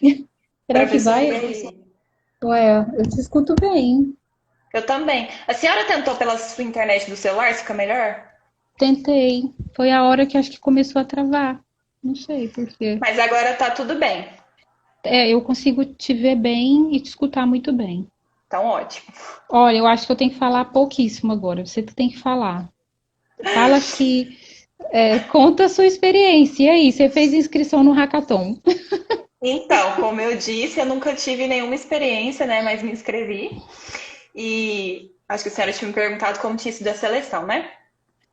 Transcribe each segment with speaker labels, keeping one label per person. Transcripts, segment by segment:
Speaker 1: Será que
Speaker 2: Professor
Speaker 1: vai?
Speaker 2: Iberê.
Speaker 1: Ué, eu te escuto bem.
Speaker 2: Eu também. A senhora tentou pela sua internet do celular, fica melhor?
Speaker 1: Tentei. Foi a hora que acho que começou a travar. Não sei por quê.
Speaker 2: Mas agora tá tudo bem.
Speaker 1: É, eu consigo te ver bem e te escutar muito bem.
Speaker 2: Então, ótimo.
Speaker 1: Olha, eu acho que eu tenho que falar pouquíssimo agora. Você que tem que falar. Fala, acho que conta a sua experiência. E aí, você fez inscrição no Hackathon?
Speaker 2: Então, como eu disse, eu nunca tive nenhuma experiência, né? Mas me inscrevi. E acho que a senhora tinha me perguntado como tinha sido a seleção, né?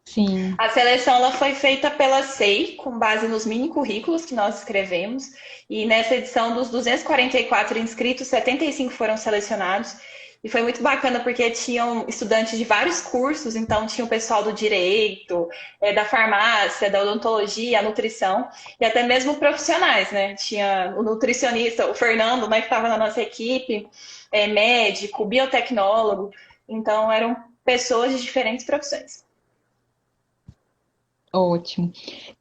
Speaker 1: Sim.
Speaker 2: A seleção ela foi feita pela SEI, com base nos mini currículos que nós escrevemos. E nessa edição, dos 244 inscritos, 75 foram selecionados. E foi muito bacana porque tinham estudantes de vários cursos, então tinha o pessoal do direito, da farmácia, da odontologia, a nutrição, e até mesmo profissionais, né? Tinha o nutricionista, o Fernando, né, que estava na nossa equipe, médico, biotecnólogo. Então eram pessoas de diferentes profissões.
Speaker 1: Ótimo.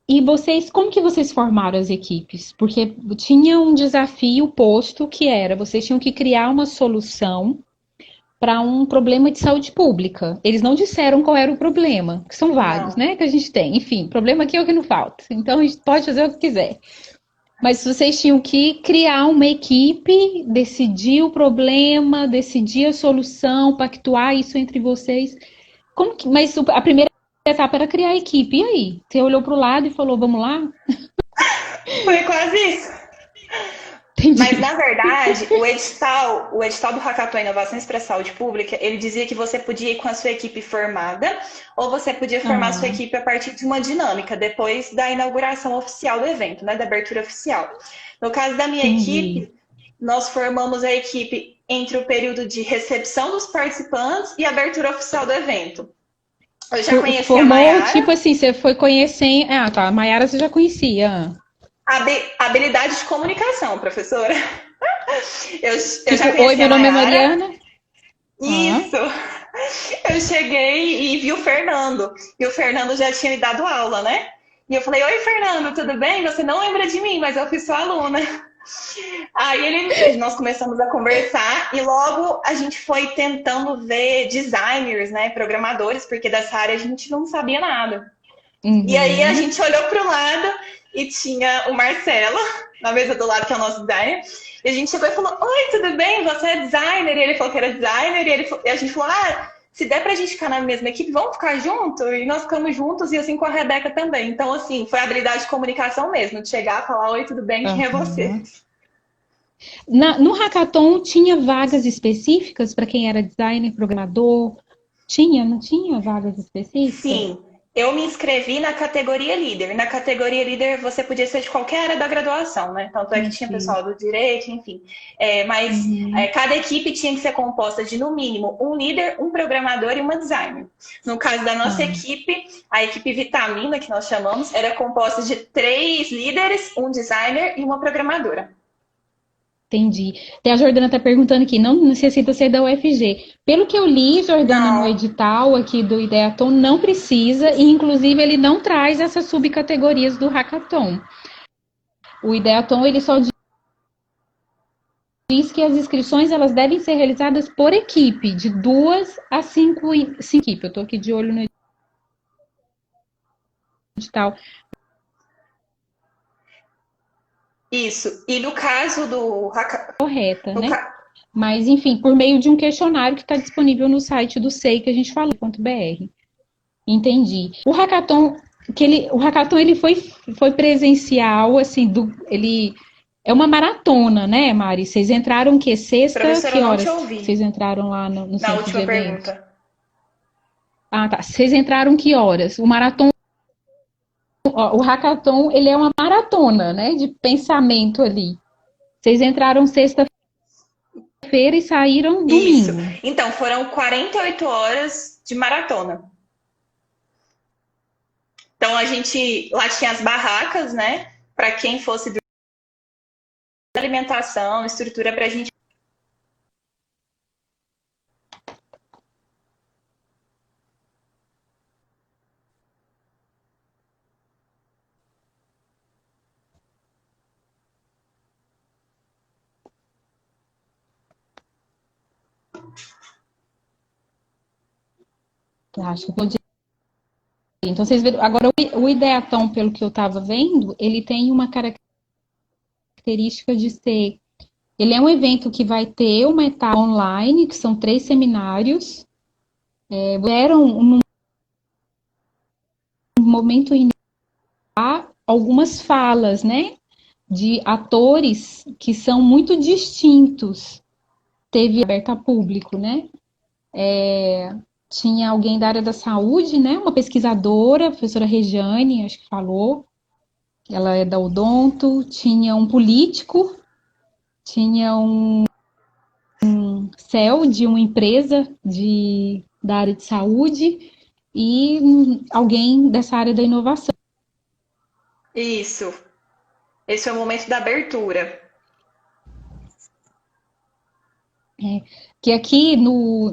Speaker 1: E vocês, como que vocês formaram as equipes? Porque tinha um desafio posto que era, vocês tinham que criar uma solução para um problema de saúde pública. Eles não disseram qual era o problema, que são vários,
Speaker 2: Não.
Speaker 1: né, que a gente tem. Enfim, problema aqui é o que não falta. Então a gente pode fazer o que quiser. Mas vocês tinham que criar uma equipe, decidir o problema, decidir a solução, pactuar isso entre vocês. Como que, mas a primeira etapa era criar a equipe. E aí? Você olhou para o lado e falou, vamos lá?
Speaker 2: Foi quase isso. Mas,
Speaker 1: Entendi.
Speaker 2: na verdade, o edital do Hackathon Inovações para a Saúde Pública, ele dizia que você podia ir com a sua equipe formada ou você podia formar a sua
Speaker 1: Ah,
Speaker 2: equipe a partir de uma dinâmica, depois da inauguração oficial do evento, né, da abertura oficial. No caso da minha
Speaker 1: entendi.
Speaker 2: equipe, nós formamos a equipe entre o período de recepção dos participantes e abertura oficial do evento. Eu já conheci a
Speaker 1: Formou, tipo
Speaker 2: Mayara,
Speaker 1: assim, você foi conhecer. Ah, tá. A Mayara você já conhecia.
Speaker 2: habilidade de comunicação, professora. Eu, eu já
Speaker 1: Tipo, oi,
Speaker 2: conheci a
Speaker 1: meu nome é
Speaker 2: Mayara.
Speaker 1: Mariana. Ah,
Speaker 2: Isso! Eu cheguei e vi o Fernando. E o Fernando já tinha me dado aula, né? E eu falei: Oi, Fernando, tudo bem? Você não lembra de mim, mas eu fui sua aluna. Nós começamos a conversar e logo a gente foi tentando ver designers, né, programadores, porque dessa área a gente não sabia nada. E aí a
Speaker 1: uhum.
Speaker 2: gente olhou para o lado e tinha o Marcelo na mesa do lado, que é o nosso designer. E a gente chegou e falou: Oi, tudo bem? Você é designer? E ele falou que era designer. E a gente falou: Ah, se der pra gente ficar na mesma equipe, vamos ficar junto? E nós ficamos juntos e assim com a Rebeca também. Então, assim, foi a habilidade de comunicação mesmo, de chegar, falar: Oi, tudo bem? Quem é você?
Speaker 1: Aham. No Hackathon tinha vagas específicas para quem era designer, programador? Tinha, não tinha vagas específicas?
Speaker 2: Sim, eu me inscrevi na categoria líder. Na categoria líder você podia ser de qualquer área da graduação, né? Tanto é que tinha
Speaker 1: Entendi.
Speaker 2: pessoal do direito, enfim.
Speaker 1: Uhum.
Speaker 2: Cada equipe tinha que ser composta de, no mínimo, um líder, um programador e uma designer. No caso da nossa
Speaker 1: Ah.
Speaker 2: equipe, a equipe Vitamina, que nós chamamos, era composta de três líderes, um designer e uma programadora.
Speaker 1: Entendi. Até a Jordana está perguntando aqui, não necessita ser da UFG. Pelo que eu li, Jordana, no
Speaker 2: Não,
Speaker 1: edital aqui do Ideaton, não precisa, e inclusive ele não traz essas subcategorias do Hackathon. O Ideaton, ele só diz que as inscrições elas devem ser realizadas por equipe, de duas a cinco equipes. Eu estou aqui de olho no edital.
Speaker 2: isso. E no caso do
Speaker 1: Correta,
Speaker 2: no,
Speaker 1: né? Mas, enfim, por meio de um questionário que está disponível no site do SEI que a gente falou.br. Entendi. O hackathon ele foi presencial, assim, ele é uma maratona, né, Mari? Vocês entraram que sexta?
Speaker 2: professora,
Speaker 1: Que
Speaker 2: eu não te
Speaker 1: horas que vocês
Speaker 2: ouvi
Speaker 1: entraram lá no
Speaker 2: na
Speaker 1: centro de
Speaker 2: última
Speaker 1: eventos?
Speaker 2: pergunta.
Speaker 1: Ah, tá. Vocês entraram que horas? O hackathon, ele é uma maratona, né, de pensamento ali. Vocês entraram sexta-feira e saíram
Speaker 2: Isso.
Speaker 1: domingo.
Speaker 2: Então, foram 48 horas de maratona. Então, a gente lá tinha as barracas, né? Para quem fosse de alimentação, estrutura para a gente.
Speaker 1: Acho que eu vou dizer. Então, vocês viram, agora o Ideaton, pelo que eu estava vendo, ele tem uma característica de ser. Ele é um evento que vai ter uma etapa online, que são 3 seminários. Eram um momento inicial algumas falas, né? De atores que são muito distintos. Teve aberta a público, né? Tinha alguém da área da saúde, né? Uma pesquisadora, a professora Rejane, acho que falou. Ela é da Odonto. Tinha um político, tinha um CEO de uma empresa da área de saúde e alguém dessa área da inovação.
Speaker 2: Isso. Esse é o momento da abertura.
Speaker 1: Que aqui no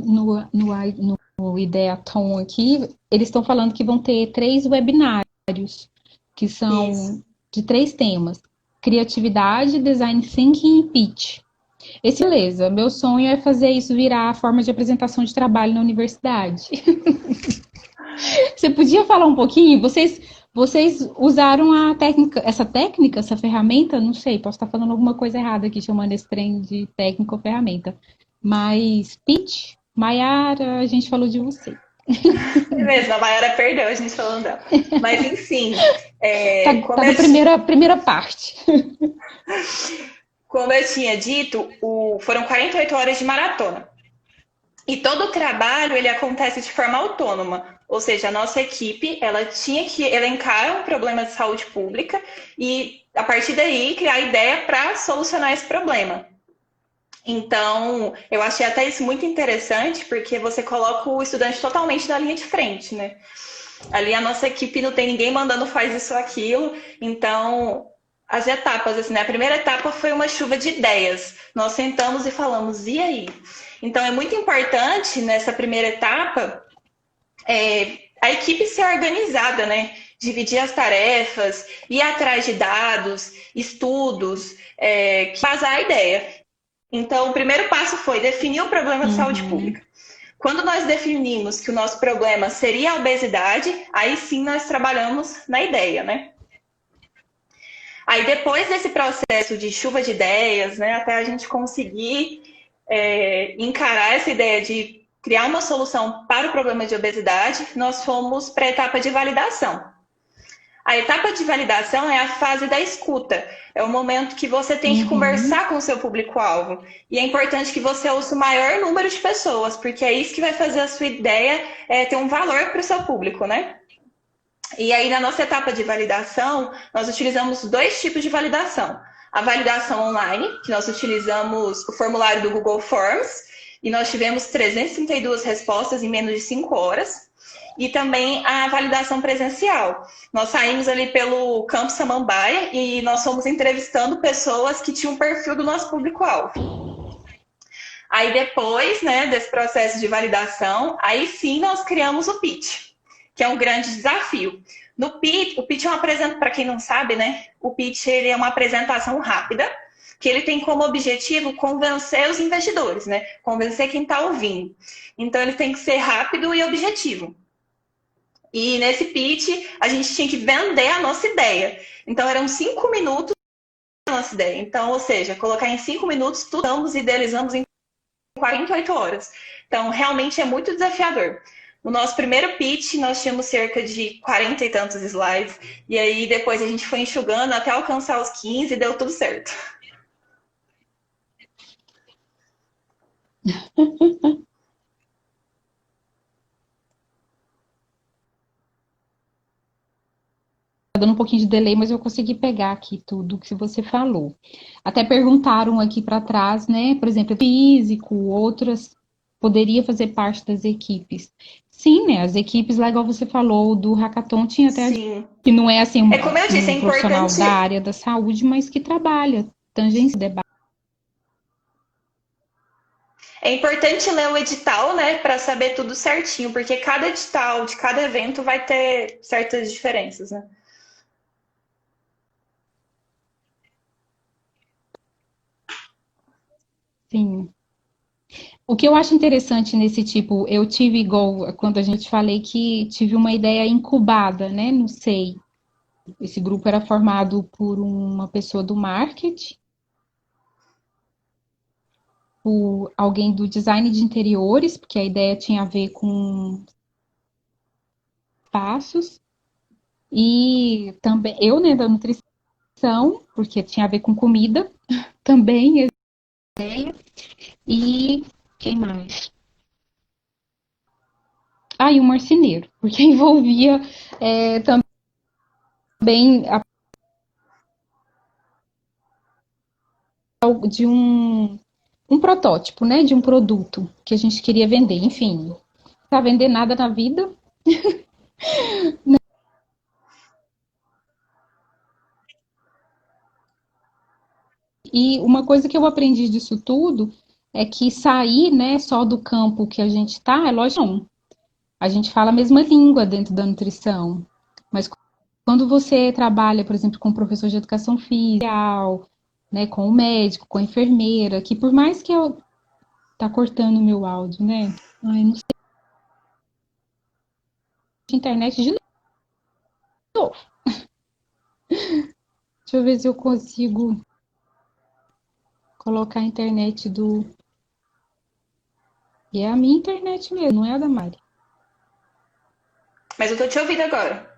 Speaker 1: Ideaton aqui, eles estão falando que vão ter 3 webinários, que
Speaker 2: Isso.
Speaker 1: são de 3 temas: criatividade, design thinking e pitch. Esse, beleza, meu sonho é fazer isso virar a forma de apresentação de trabalho na universidade. Você podia falar um pouquinho? Vocês usaram essa ferramenta? Não sei, posso estar falando alguma coisa errada aqui, chamando esse trem de técnica ou ferramenta. Mas, pitch, Maiara, a gente falou de você.
Speaker 2: É mesmo, a Mayara perdeu a gente falando dela. Mas, enfim,
Speaker 1: Tá da primeira parte.
Speaker 2: como eu tinha dito, foram 48 horas de maratona. E todo o trabalho ele acontece de forma autônoma, ou seja, a nossa equipe ela tinha que elencar um problema de saúde pública e a partir daí criar ideia para solucionar esse problema. Então, eu achei até isso muito interessante porque você coloca o estudante totalmente na linha de frente, né? Ali a nossa equipe não tem ninguém mandando faz isso ou aquilo, então as etapas, assim, né? A primeira etapa foi uma chuva de ideias. Nós sentamos e falamos, e aí? Então é muito importante nessa primeira etapa a equipe ser organizada, né? Dividir as tarefas, ir atrás de dados, estudos, embasar a ideia. Então, o primeiro passo foi definir o problema de saúde pública. Quando nós definimos que o nosso problema seria a obesidade, aí sim nós trabalhamos na ideia, né? Aí depois desse processo de chuva de ideias, né, até a gente conseguir encarar essa ideia de criar uma solução para o problema de obesidade, nós fomos para a etapa de validação. A etapa de validação é a fase da escuta. É o momento que você tem que conversar com o seu público-alvo. E é importante que você ouça o maior número de pessoas, porque é isso que vai fazer a sua ideia ter um valor para o seu público, né? E aí, na nossa etapa de validação, nós utilizamos 2 tipos de validação. A validação online, que nós utilizamos o formulário do Google Forms, e nós tivemos 332 respostas em menos de 5 horas. E também a validação presencial. Nós saímos ali pelo Campo Samambaia e nós fomos entrevistando pessoas que tinham um perfil do nosso público-alvo. Aí depois, né, desse processo de validação, aí sim nós criamos o pitch, que é um grande desafio. No pitch, o pitch é uma apresentação, para quem não sabe, né, o pitch ele é uma apresentação rápida, que ele tem como objetivo convencer os investidores, né, convencer quem está ouvindo. Então ele tem que ser rápido e objetivo. E nesse pitch, a gente tinha que vender a nossa ideia. Então, eram 5 minutos a nossa ideia. Então, ou seja, colocar em 5 minutos, estudamos e idealizamos em 48 horas. Então, realmente é muito desafiador. No nosso primeiro pitch, nós tínhamos cerca de 40 e tantos slides. E aí, depois a gente foi enxugando até alcançar os 15 e deu tudo certo.
Speaker 1: Dando um pouquinho de delay, mas eu consegui pegar aqui tudo que você falou. Até perguntaram aqui para trás, né? Por exemplo, físico, outras poderia fazer parte das equipes. Sim, né? As equipes, lá igual você falou, do Hackathon tinha até
Speaker 2: Sim.
Speaker 1: que não é assim
Speaker 2: É como eu disse, é
Speaker 1: um profissional
Speaker 2: importante.
Speaker 1: da área da saúde, mas que trabalha, tangência debate.
Speaker 2: É importante ler o edital, né, para saber tudo certinho, porque cada edital de cada evento vai ter certas diferenças, né?
Speaker 1: Sim. O que eu acho interessante nesse tipo, eu tive igual quando a gente falei que tive uma ideia incubada, né? Não sei. Esse grupo era formado por uma pessoa do marketing, por alguém do design de interiores, porque a ideia tinha a ver com passos, e também eu, né, da nutrição, porque tinha a ver com comida, também, e quem mais? Ah, e um marceneiro, porque envolvia também de um protótipo, né, de um produto que a gente queria vender, enfim. Não tá vender nada na vida. E uma coisa que eu aprendi disso tudo é que sair, né, só do campo que a gente tá, é lógico, não. A gente fala a mesma língua dentro da nutrição. Mas quando você trabalha, por exemplo, com um professor de educação física, né, com o médico, com a enfermeira, que por mais que eu tá cortando o meu áudio, né? Ai, não sei, internet de novo. Deixa eu ver se eu consigo colocar a internet do. E é a minha internet mesmo, não é a da Mari.
Speaker 2: Mas eu tô te ouvindo agora.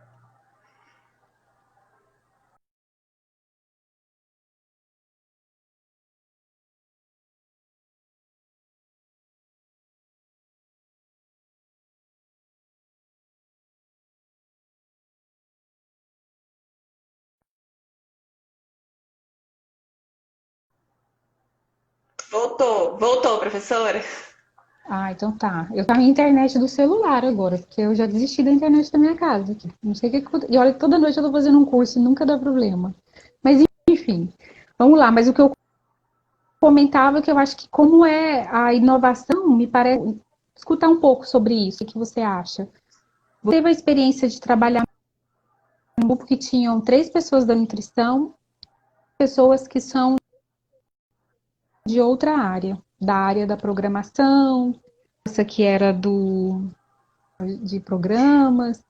Speaker 2: Voltou, professora.
Speaker 1: Ah, então tá. Eu tava em internet do celular agora, porque eu já desisti da internet da minha casa. Não sei o que que. E olha que toda noite eu tô fazendo um curso e nunca dá problema. Mas enfim, vamos lá. Mas o que eu comentava é que eu acho que como é a inovação, me parece escutar um pouco sobre isso. O que você acha? Você teve a experiência de trabalhar em um grupo que tinham 3 pessoas da nutrição, pessoas que são de outra área, da área da programação, essa que era de programas.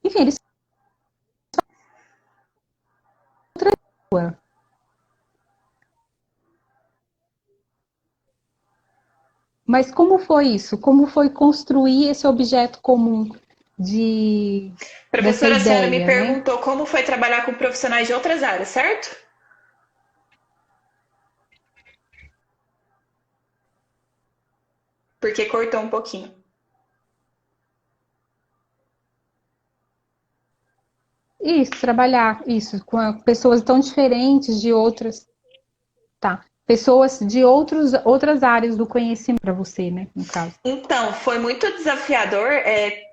Speaker 1: Enfim, eles. Mas como foi isso? Como foi construir esse objeto comum de dessa
Speaker 2: Professora, a senhora me
Speaker 1: ideia, né?
Speaker 2: perguntou como foi trabalhar com profissionais de outras áreas, certo? Porque cortou um pouquinho.
Speaker 1: Isso, trabalhar isso com pessoas tão diferentes de outras, tá? Pessoas de outras áreas do conhecimento para você, né, no caso.
Speaker 2: Então, foi muito desafiador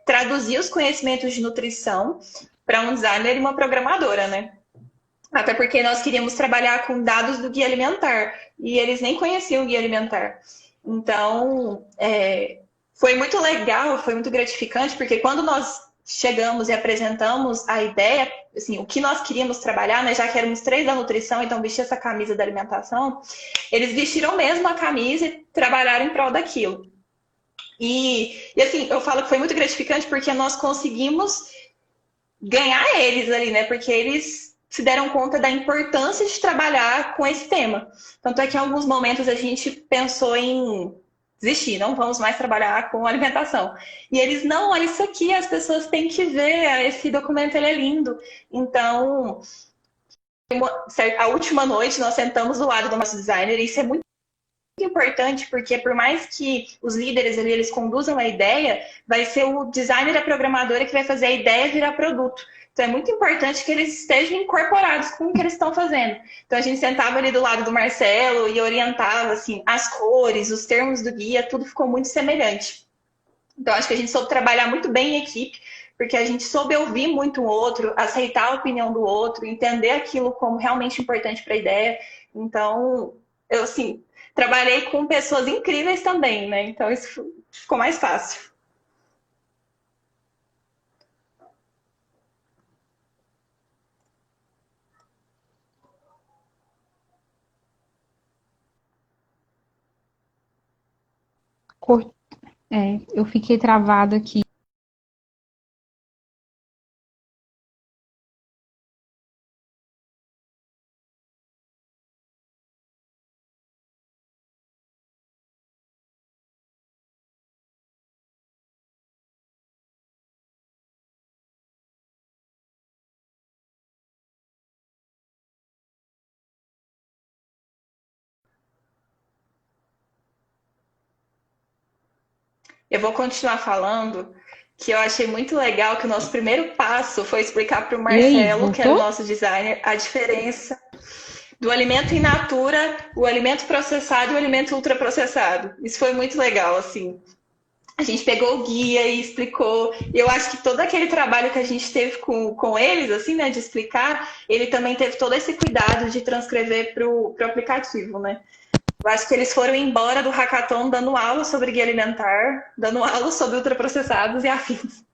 Speaker 2: traduzir os conhecimentos de nutrição para um designer e uma programadora, né? Até porque nós queríamos trabalhar com dados do guia alimentar e eles nem conheciam o guia alimentar. Então, foi muito legal, foi muito gratificante, porque quando nós chegamos e apresentamos a ideia, assim, o que nós queríamos trabalhar, né, já que éramos 3 da nutrição, então vestir essa camisa da alimentação, eles vestiram mesmo a camisa e trabalharam em prol daquilo. E assim, eu falo que foi muito gratificante porque nós conseguimos ganhar eles ali, né? Porque eles se deram conta da importância de trabalhar com esse tema. Tanto é que em alguns momentos a gente pensou em desistir, não vamos mais trabalhar com alimentação. E eles, não, olha isso aqui, as pessoas têm que ver, esse documento ele é lindo. Então, a última noite nós sentamos do lado do nosso designer, e isso é muito importante, porque por mais que os líderes ali eles conduzam a ideia, vai ser o designer e a programadora que vai fazer a ideia virar produto. Então é muito importante que eles estejam incorporados com o que eles estão fazendo. Então a gente sentava ali do lado do Marcelo e orientava assim, as cores, os termos do guia, tudo ficou muito semelhante. Então acho que a gente soube trabalhar muito bem em equipe, porque a gente soube ouvir muito o outro, aceitar a opinião do outro, entender aquilo como realmente importante para a ideia. Então, eu assim, trabalhei com pessoas incríveis também, né? Então isso ficou mais fácil.
Speaker 1: Cor- eu fiquei travada aqui.
Speaker 2: Eu vou continuar falando que eu achei muito legal que o nosso primeiro passo foi explicar para o
Speaker 1: E aí,
Speaker 2: Marcelo, que era o
Speaker 1: voltou?
Speaker 2: nosso designer, a diferença do alimento in natura, o alimento processado e o alimento ultraprocessado. Isso foi muito legal, assim. A gente pegou o guia e explicou. E eu acho que todo aquele trabalho que a gente teve com eles, assim, né, de explicar, ele também teve todo esse cuidado de transcrever para o aplicativo, né? Eu acho que eles foram embora do hackathon dando aula sobre guia alimentar, dando aula sobre ultraprocessados e afins.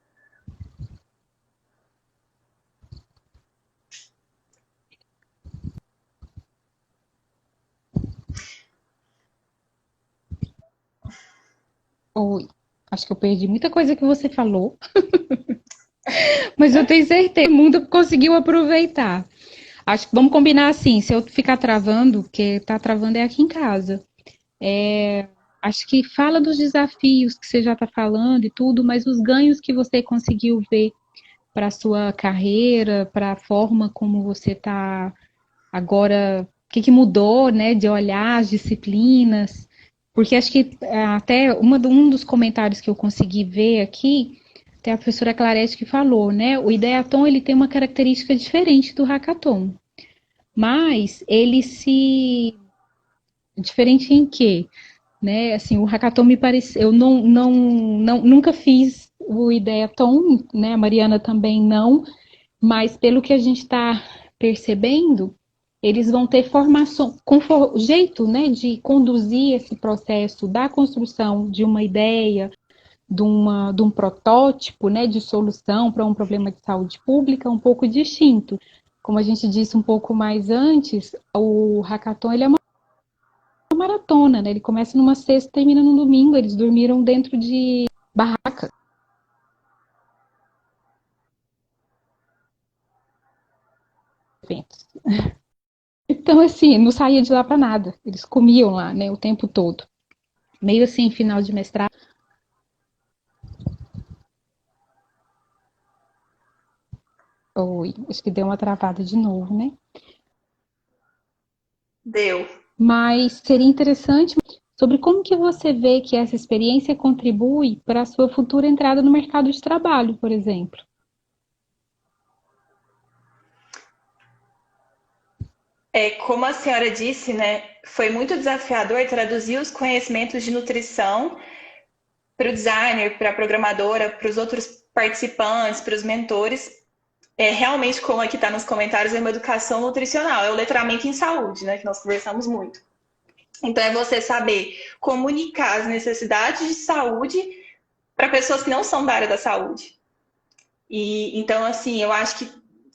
Speaker 1: Oi. Acho que eu perdi muita coisa que você falou, mas eu tenho certeza que o mundo conseguiu aproveitar. Acho que vamos combinar assim, se eu ficar travando, porque tá travando é aqui em casa. Acho que fala dos desafios que você já está falando e tudo, mas os ganhos que você conseguiu ver para a sua carreira, para a forma como você está agora, o que mudou, né, de olhar as disciplinas, porque acho que até um dos comentários que eu consegui ver aqui, até a professora Clarete que falou, né, o Ideaton ele tem uma característica diferente do Hackathon, mas ele se diferente em quê? Né, assim, o hackathon me parece, eu nunca fiz o Ideaton, né, a Mariana também não, mas pelo que a gente está percebendo, eles vão ter formação, jeito, né, de conduzir esse processo da construção de uma ideia, de um protótipo, né, de solução para um problema de saúde pública um pouco distinto. Como a gente disse um pouco mais antes, o hackathon ele é uma maratona, né? Ele começa numa sexta e termina num domingo. Eles dormiram dentro de barracas. Então, assim, não saía de lá para nada. Eles comiam lá, né, o tempo todo. Meio assim, final de mestrado. Oi, acho que deu uma travada de novo, né?
Speaker 2: Deu.
Speaker 1: Mas seria interessante sobre como que você vê que essa experiência contribui para a sua futura entrada no mercado de trabalho, por exemplo.
Speaker 2: Como a senhora disse, né, foi muito desafiador traduzir os conhecimentos de nutrição para o designer, para a programadora, para os outros participantes, para os mentores. Realmente, como aqui está nos comentários, é uma educação nutricional, é o letramento em saúde, né, que nós conversamos muito. Então, é você saber comunicar as necessidades de saúde para pessoas que não são da área da saúde. E então, assim, eu acho que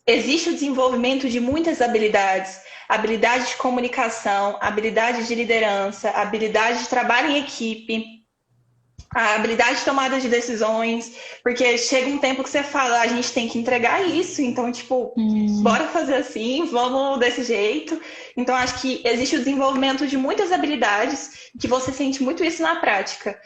Speaker 2: existe o desenvolvimento de muitas habilidades, habilidade de comunicação, habilidade de liderança, habilidade de trabalho em equipe, a habilidade de tomada de decisões, porque chega um tempo que você fala, a gente tem que entregar isso, então, tipo, bora fazer assim, vamos desse jeito. Então, acho que existe o desenvolvimento de muitas habilidades, que você sente muito isso na prática.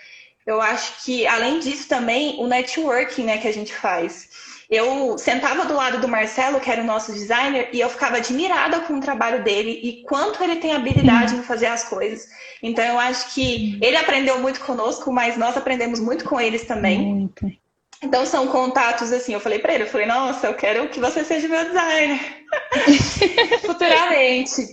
Speaker 2: Eu acho que, além disso, também o networking, né, que a gente faz. Eu sentava do lado do Marcelo, que era o nosso designer, e eu ficava admirada com o trabalho dele e quanto ele tem habilidade em fazer as coisas. Então, eu acho que ele aprendeu muito conosco, mas nós aprendemos muito com eles também.
Speaker 1: Muito.
Speaker 2: Então, são contatos assim. Eu falei para ele, eu falei, nossa, eu quero que você seja meu designer futuramente.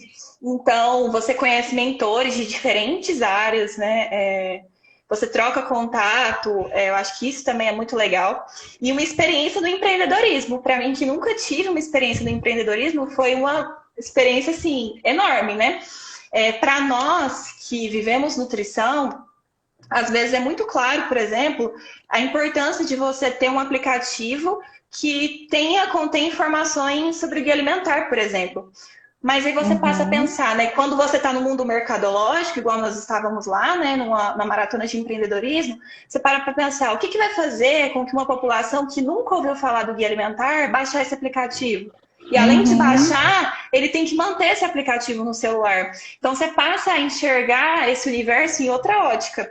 Speaker 2: Então, você conhece mentores de diferentes áreas, né? Você troca contato, eu acho que isso também é muito legal. E uma experiência do empreendedorismo. Para mim, que nunca tive uma experiência do empreendedorismo, foi uma experiência, assim, enorme, né? Para nós que vivemos nutrição, às vezes é muito claro, por exemplo, a importância de você ter um aplicativo que contém informações sobre guia alimentar, por exemplo. Mas aí você passa a
Speaker 1: Uhum.
Speaker 2: pensar, né? Quando você está no mundo mercadológico, igual nós estávamos lá, né? Na maratona de empreendedorismo, você para pensar, o que vai fazer com que uma população que nunca ouviu falar do guia alimentar baixar esse aplicativo? E além de
Speaker 1: Uhum.
Speaker 2: baixar, ele tem que manter esse aplicativo no celular. Então você passa a enxergar esse universo em outra ótica.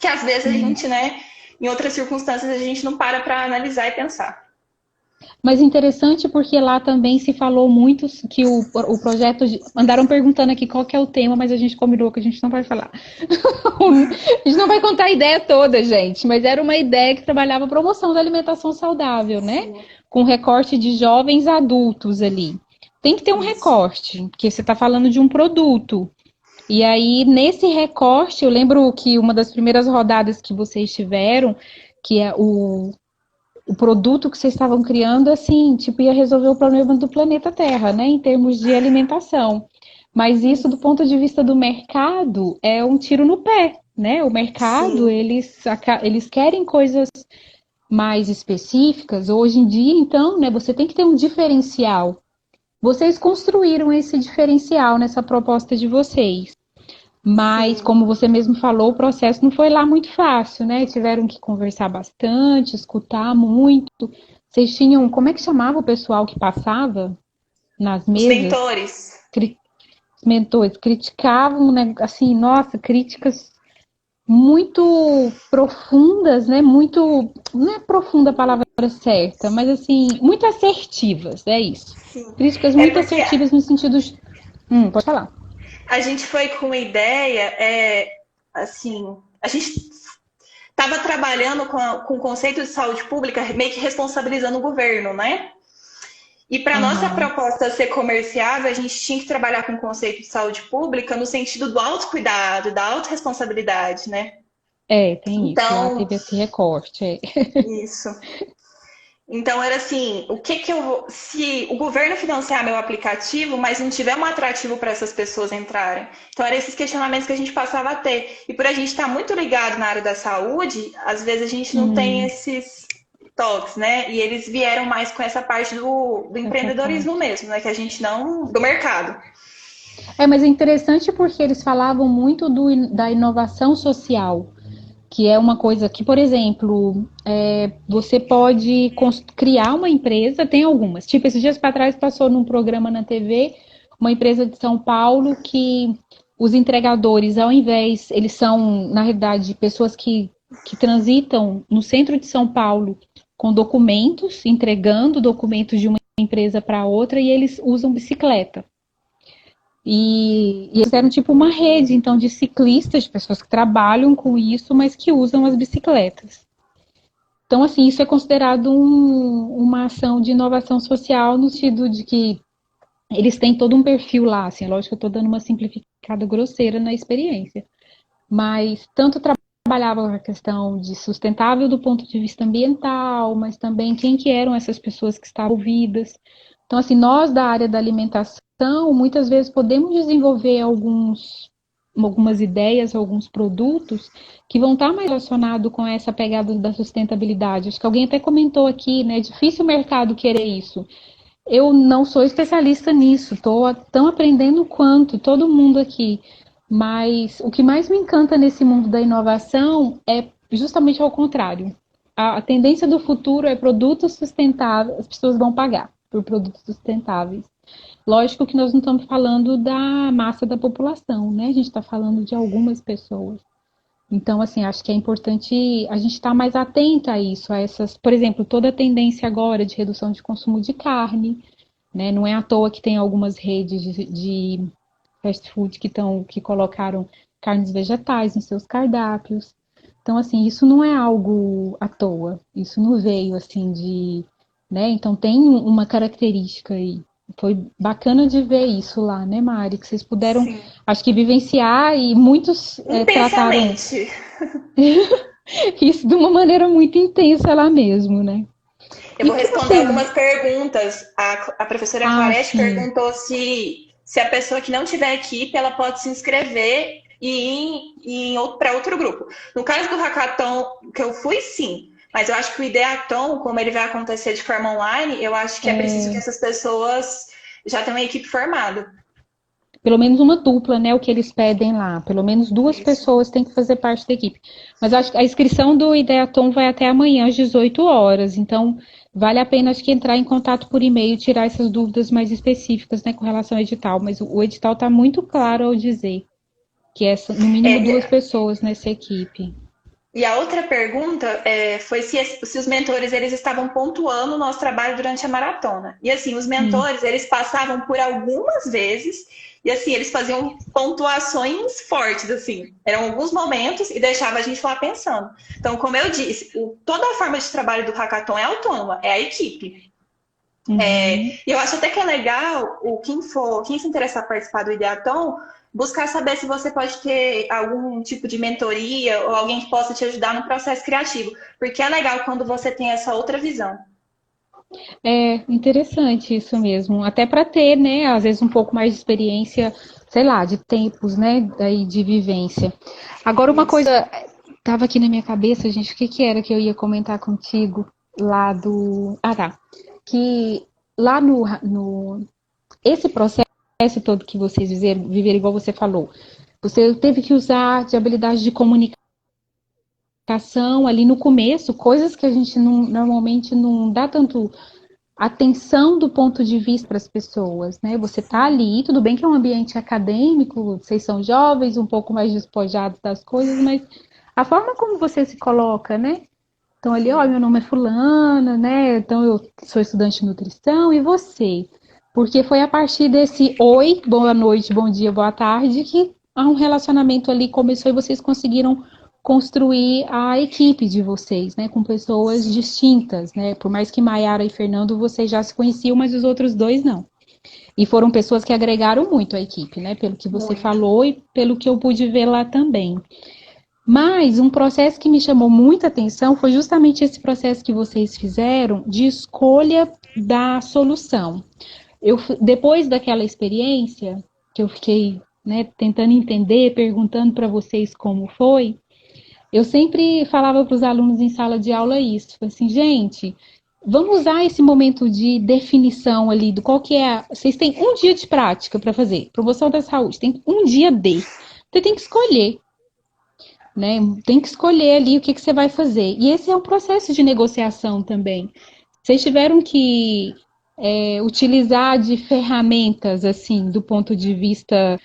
Speaker 2: Que às vezes a
Speaker 1: Sim.
Speaker 2: gente, né, em outras circunstâncias, a gente não para analisar e pensar.
Speaker 1: Mas interessante porque lá também se falou muito que o projeto. Andaram perguntando aqui qual que é o tema, mas a gente combinou que a gente não vai falar. A gente não vai contar a ideia toda, gente. Mas era uma ideia que trabalhava a promoção da alimentação saudável, né?
Speaker 2: Sim,
Speaker 1: Com recorte de jovens adultos ali. Tem que ter um
Speaker 2: isso.
Speaker 1: recorte, porque você está falando de um produto. E aí, nesse recorte, eu lembro que uma das primeiras rodadas que vocês tiveram, que é o produto que vocês estavam criando, assim, tipo, ia resolver o problema do planeta Terra, né, em termos de alimentação. Mas isso, do ponto de vista do mercado, é um tiro no pé, né? O mercado,
Speaker 2: Sim,
Speaker 1: eles querem coisas mais específicas. Hoje em dia, então, né, você tem que ter um diferencial. Vocês construíram esse diferencial nessa proposta de vocês. Mas,
Speaker 2: sim.
Speaker 1: como você mesmo falou, o processo não foi lá muito fácil, né? Tiveram que conversar bastante, escutar muito. Vocês tinham, como é que chamava o pessoal que passava nas
Speaker 2: Os
Speaker 1: mesas?
Speaker 2: mentores.
Speaker 1: Os mentores criticavam, né? Assim, nossa, críticas muito profundas, né? Muito, não é profunda a palavra certa, mas assim, muito assertivas, é isso.
Speaker 2: Sim.
Speaker 1: Críticas
Speaker 2: É
Speaker 1: muito
Speaker 2: porque
Speaker 1: assertivas no sentido de, pode falar.
Speaker 2: a gente foi com uma ideia, assim, a gente estava trabalhando com o conceito de saúde pública, meio que responsabilizando o governo, né? E para nossa
Speaker 1: Aham.
Speaker 2: proposta ser comerciável, a gente tinha que trabalhar com o conceito de saúde pública no sentido do autocuidado, da autorresponsabilidade, né?
Speaker 1: É, tem isso. Lá
Speaker 2: Então,
Speaker 1: teve esse recorte. É.
Speaker 2: isso. Então era assim, o que que eu vou, se o governo financiar meu aplicativo, mas não tiver um atrativo para essas pessoas entrarem. Então eram esses questionamentos que a gente passava a ter. E por a gente estar muito ligado na área da saúde, às vezes a gente não tem
Speaker 1: Hum,
Speaker 2: esses toques, né? E eles vieram mais com essa parte do
Speaker 1: essa
Speaker 2: empreendedorismo
Speaker 1: parte.
Speaker 2: mesmo, né? Que a gente não, do mercado.
Speaker 1: É, mas é interessante porque eles falavam muito da inovação social, que é uma coisa que, por exemplo, você pode criar uma empresa, tem algumas. Tipo, esses dias para trás passou num programa na TV, uma empresa de São Paulo que os entregadores, ao invés, eles são, na realidade, pessoas que transitam no centro de São Paulo com documentos, entregando documentos de uma empresa para outra, e eles usam bicicleta. E eles eram tipo uma rede, então, de ciclistas, de pessoas que trabalham com isso, mas que usam as bicicletas. Então, assim, isso é considerado uma ação de inovação social no sentido de que eles têm todo um perfil lá, assim, lógico que eu estou dando uma simplificada grosseira na experiência, mas tanto trabalhava com a questão de sustentável do ponto de vista ambiental, mas também quem que eram essas pessoas que estavam envolvidas. Então, assim, nós da área da alimentação, muitas vezes podemos desenvolver algumas ideias, alguns produtos que vão estar mais relacionados com essa pegada da sustentabilidade. Acho que alguém até comentou aqui, né? É difícil o mercado querer isso. Eu não sou especialista nisso, estou tão aprendendo quanto todo mundo aqui. Mas o que mais me encanta nesse mundo da inovação é justamente ao contrário. A tendência do futuro é produtos sustentáveis, as pessoas vão pagar por produtos sustentáveis. Lógico que nós não estamos falando da massa da população, né? A gente está falando de algumas pessoas. Então, assim, acho que é importante a gente estar mais atenta a isso, a essas, por exemplo, toda a tendência agora de redução de consumo de carne, né? Não é à toa que tem algumas redes de fast food que colocaram carnes vegetais nos seus cardápios. Então, assim, isso não é algo à toa. Isso não veio assim de, né? Então tem uma característica aí. Foi bacana de ver isso lá, né, Mari? Que vocês puderam,
Speaker 2: Sim.
Speaker 1: acho que vivenciar e muitos trataram
Speaker 2: Intensamente.
Speaker 1: isso de uma maneira muito intensa lá mesmo, né?
Speaker 2: Eu
Speaker 1: E
Speaker 2: vou
Speaker 1: o que
Speaker 2: responder
Speaker 1: você.
Speaker 2: algumas perguntas. A professora
Speaker 1: Ah,
Speaker 2: Clarete
Speaker 1: sim.
Speaker 2: perguntou se a pessoa que não tiver equipe, ela pode se inscrever e ir para outro grupo. No caso do hackathon, que eu fui, sim. Mas eu acho que o Ideathon, como ele vai acontecer de forma online, eu acho que é preciso que essas pessoas já tem uma equipe formada.
Speaker 1: Pelo menos uma dupla, né? O que eles pedem lá. Pelo menos duas
Speaker 2: Isso.
Speaker 1: pessoas têm que fazer parte da equipe. Mas acho que a inscrição do Ideatom vai até amanhã, às 18 horas. Então, vale a pena, acho que, entrar em contato por e-mail e tirar essas dúvidas mais específicas, né, com relação ao edital. Mas o edital está muito claro ao dizer que é, no mínimo, duas
Speaker 2: É,
Speaker 1: pessoas nessa equipe.
Speaker 2: e a outra pergunta foi se os mentores eles estavam pontuando o nosso trabalho durante a maratona. E assim, os mentores eles passavam por algumas vezes e assim, eles faziam pontuações fortes, assim. Eram alguns momentos e deixava a gente lá pensando. Então, como eu disse, toda a forma de trabalho do Hackathon é autônoma, é a equipe.
Speaker 1: Uhum.
Speaker 2: E eu acho até que é legal quem se interessar participar do Ideatom, buscar saber se você pode ter algum tipo de mentoria ou alguém que possa te ajudar no processo criativo. Porque é legal quando você tem essa outra visão.
Speaker 1: É interessante isso mesmo, até para ter, né, às vezes um pouco mais de experiência, sei lá, de tempos, né, daí de vivência. Agora uma
Speaker 2: Isso.
Speaker 1: coisa estava aqui na minha cabeça, gente, o que que era que eu ia comentar contigo lá do, tá, que lá no esse processo todo que vocês viveram igual você falou, você teve que usar de habilidade de comunicação ali no começo, coisas que a gente normalmente não dá tanto atenção do ponto de vista para as pessoas, né? Você tá ali, tudo bem que é um ambiente acadêmico, vocês são jovens, um pouco mais despojados das coisas, mas a forma como você se coloca, né? Então ali, ó,
Speaker 2: Sim.
Speaker 1: meu nome é fulana, né? Então eu sou estudante de nutrição e você? Porque foi a partir desse oi, boa noite, bom dia, boa tarde, que há um relacionamento ali começou e vocês conseguiram construir a equipe de vocês, né? Com pessoas distintas, né? Por mais que Maiara e Fernando vocês já se conheciam, mas os outros dois não. E foram pessoas que agregaram muito à equipe, né? Pelo que você
Speaker 2: Muito.
Speaker 1: falou e pelo que eu pude ver lá também. Mas um processo que me chamou muita atenção foi justamente esse processo que vocês fizeram de escolha da solução. Depois daquela experiência, que eu fiquei, né, tentando entender, perguntando para vocês como foi, eu sempre falava para os alunos em sala de aula isso, assim, gente, vamos usar esse momento de definição ali do qual que é. Vocês têm um dia de prática para fazer, promoção da saúde, tem um dia de. Você tem que escolher, né? Tem que escolher ali o que, que você vai fazer. E esse é um processo de negociação também. Vocês tiveram que utilizar de ferramentas, assim, do ponto de vista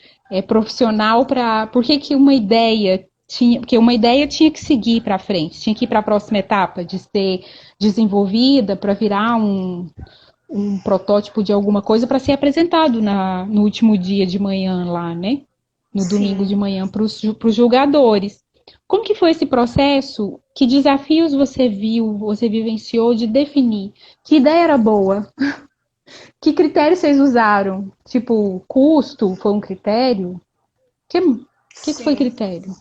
Speaker 1: profissional, para. Por que, que uma ideia tinha. Porque uma ideia tinha que seguir para frente, tinha que ir para a próxima etapa, de ser desenvolvida para virar um protótipo de alguma coisa para ser apresentado no último dia de manhã lá, né? No domingo de
Speaker 2: Sim.
Speaker 1: manhã para os julgadores. Como que foi esse processo? Que desafios você viu, você vivenciou de definir? Que ideia era boa? Que critérios vocês usaram? Tipo, custo foi um critério? Que foi
Speaker 2: Sim.
Speaker 1: critério?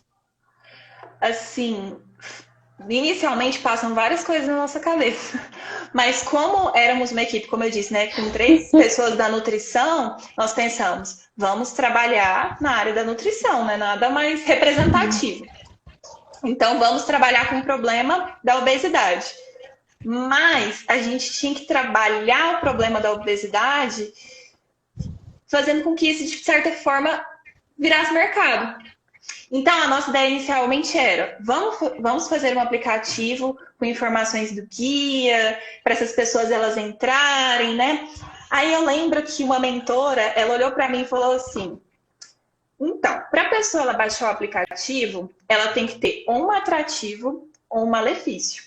Speaker 2: Assim, inicialmente passam várias coisas na nossa cabeça. Mas como éramos uma equipe, como eu disse, né, com 3 pessoas da nutrição, nós pensamos, vamos trabalhar na área da nutrição, né? Nada mais representativo. Então vamos trabalhar com o problema da obesidade. Mas a gente tinha que trabalhar o problema da obesidade fazendo com que isso, de certa forma, virasse mercado. Então, a nossa ideia inicialmente era: vamos fazer um aplicativo com informações do guia, para essas pessoas elas entrarem, né? Aí eu lembro que uma mentora, ela olhou para mim e falou assim: então, para a pessoa ela baixar o aplicativo, ela tem que ter ou um atrativo ou um malefício.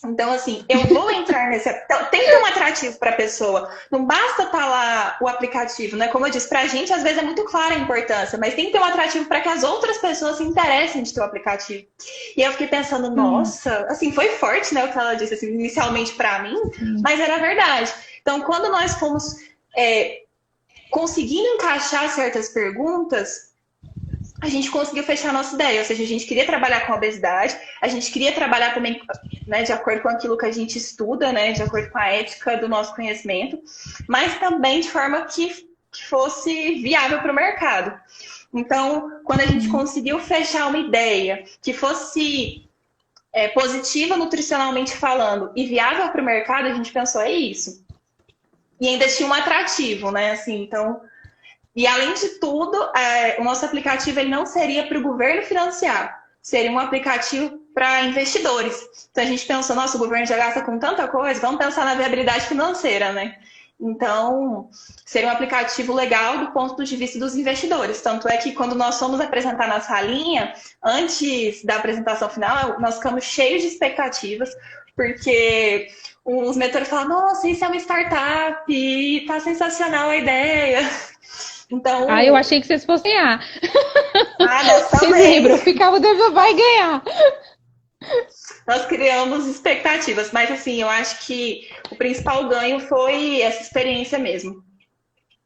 Speaker 2: Então, assim, eu vou entrar nesse. Então, tem que ter um atrativo para a pessoa. Não basta estar lá o aplicativo, né? Como eu disse, para a gente, às vezes, é muito clara a importância, mas tem que ter um atrativo para que as outras pessoas se interessem de ter o aplicativo. E eu fiquei pensando, nossa, assim, foi forte, né? O que ela disse, assim, inicialmente para mim, mas era verdade. Então, quando nós fomos conseguindo encaixar certas perguntas, a gente conseguiu fechar a nossa ideia, ou seja, a gente queria trabalhar com a obesidade, a gente queria trabalhar também, né, de acordo com aquilo que a gente estuda, né, de acordo com a ética do nosso conhecimento, mas também de forma que fosse viável para o mercado. Então, quando a gente conseguiu fechar uma ideia que fosse positiva nutricionalmente falando e viável para o mercado, a gente pensou, é isso. e ainda tinha um atrativo, né? Assim, então, e além de tudo, o nosso aplicativo ele não seria para o governo financiar, seria um aplicativo para investidores. Então a gente pensou, nossa, o governo já gasta com tanta coisa, vamos pensar na viabilidade financeira, né? Então, seria um aplicativo legal do ponto de vista dos investidores. Tanto é que quando nós fomos apresentar na salinha, antes da apresentação final, nós ficamos cheios de expectativas, porque os mentores falaram, nossa, isso é uma startup, tá sensacional a ideia. Então,
Speaker 1: Eu achei que vocês fossem ganhar.
Speaker 2: nós
Speaker 1: Vocês
Speaker 2: também.
Speaker 1: lembram? Eu ficava, vai ganhar.
Speaker 2: Nós criamos expectativas, mas assim, eu acho que o principal ganho foi essa experiência mesmo.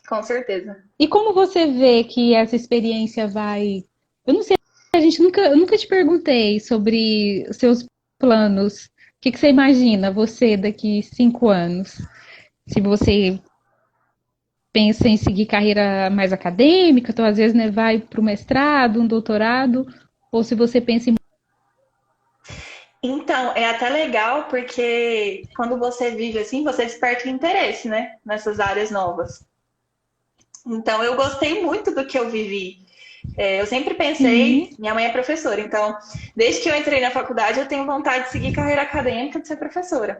Speaker 2: Com certeza.
Speaker 1: E como você vê que essa experiência vai... Eu não sei, eu nunca te perguntei sobre os seus planos. O que você imagina, você, daqui 5 anos? Se você pensa em seguir carreira mais acadêmica, então às vezes, né, vai para o mestrado, um doutorado, ou se você pensa em...
Speaker 2: Então, é até legal porque quando você vive assim, você desperta o interesse, né? Nessas áreas novas. Então, eu gostei muito do que eu vivi. Eu sempre pensei, minha mãe é professora, então, desde que eu entrei na faculdade, eu tenho vontade de seguir carreira acadêmica, de ser professora.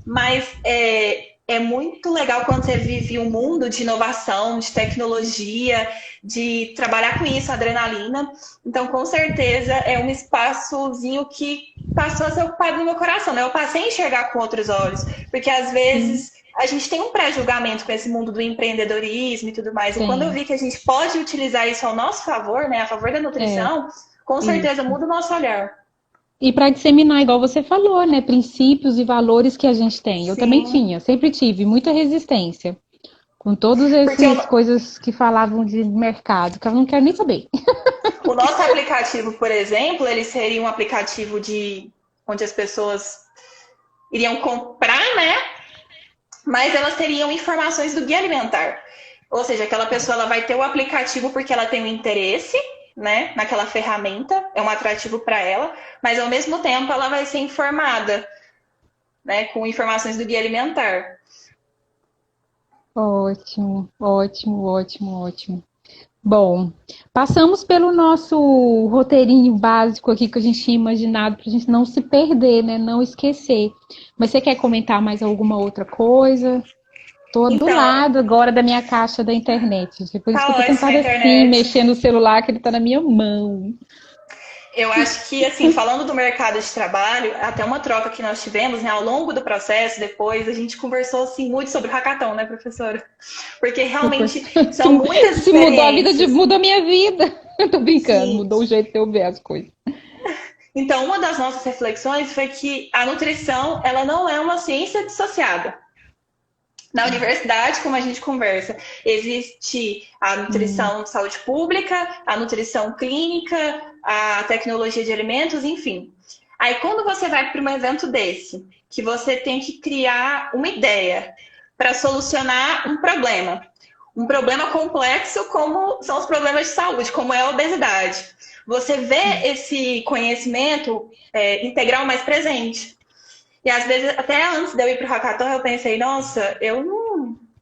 Speaker 2: Mas é muito legal quando você vive um mundo de inovação, de tecnologia, de trabalhar com isso, adrenalina. Então, com certeza, é um espaçozinho que passou a ser ocupado no meu coração, né? Eu passei a enxergar com outros olhos, porque às vezes a gente tem um pré-julgamento com esse mundo do empreendedorismo e tudo mais. E quando eu vi que a gente pode utilizar isso ao nosso favor, né? A favor da nutrição, com certeza muda o nosso olhar.
Speaker 1: E para disseminar, igual você falou, né? Princípios e valores que a gente tem. Eu também tinha, sempre tive muita resistência com todas essas coisas que falavam de mercado, que eu não quero nem saber.
Speaker 2: O nosso aplicativo, por exemplo, ele seria um aplicativo onde as pessoas iriam comprar, né? Mas elas teriam informações do guia alimentar. Ou seja, aquela pessoa ela vai ter o aplicativo porque ela tem um interesse, né, naquela ferramenta, é um atrativo para ela, mas ao mesmo tempo ela vai ser informada, né, com informações do guia alimentar.
Speaker 1: Ótimo, ótimo, ótimo, ótimo. Bom, passamos pelo nosso roteirinho básico aqui que a gente tinha imaginado para a gente não se perder, né, não esquecer. Mas você quer comentar mais alguma outra coisa? Tô do lado agora da minha caixa da internet. Por isso que eu tô sentada assim, mexendo no celular, que ele tá na minha mão.
Speaker 2: Eu acho que, assim, falando do mercado de trabalho, até uma troca que nós tivemos, né, ao longo do processo, depois, a gente conversou, assim, muito sobre o hackathon, né, professora? Porque realmente são muitas experiências.
Speaker 1: Se mudou a vida, mudou a minha vida. Eu tô brincando, mudou o jeito de eu ver as coisas.
Speaker 2: Então, uma das nossas reflexões foi que a nutrição, ela não é uma ciência dissociada. Na universidade, como a gente conversa, existe a nutrição de saúde pública, a nutrição clínica, a tecnologia de alimentos, enfim. Aí, quando você vai para um evento desse, que você tem que criar uma ideia para solucionar um problema complexo como são os problemas de saúde, como é a obesidade. Você vê esse conhecimento integral mais presente. E às vezes, até antes de eu ir para o hackathon, eu pensei, nossa, eu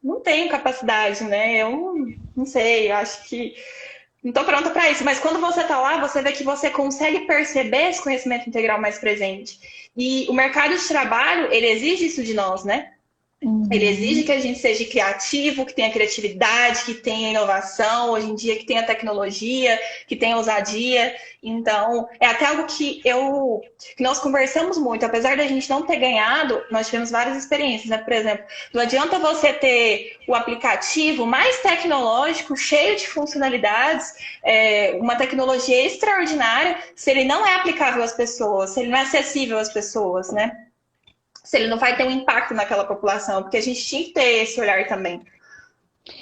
Speaker 2: não tenho capacidade, né? Eu não sei, acho que não estou pronta para isso. Mas quando você está lá, você vê que você consegue perceber esse conhecimento integral mais presente. E o mercado de trabalho, ele exige isso de nós, né? Ele exige que a gente seja criativo, que tenha criatividade, que tenha inovação, hoje em dia que tenha tecnologia, que tenha ousadia. Então, é até algo que nós conversamos muito. Apesar da gente não ter ganhado, nós tivemos várias experiências, né? Por exemplo, não adianta você ter o aplicativo mais tecnológico, cheio de funcionalidades, uma tecnologia extraordinária, se ele não é aplicável às pessoas, se ele não é acessível às pessoas, né? Se ele não vai ter um impacto naquela população, porque a gente tinha que ter esse olhar também.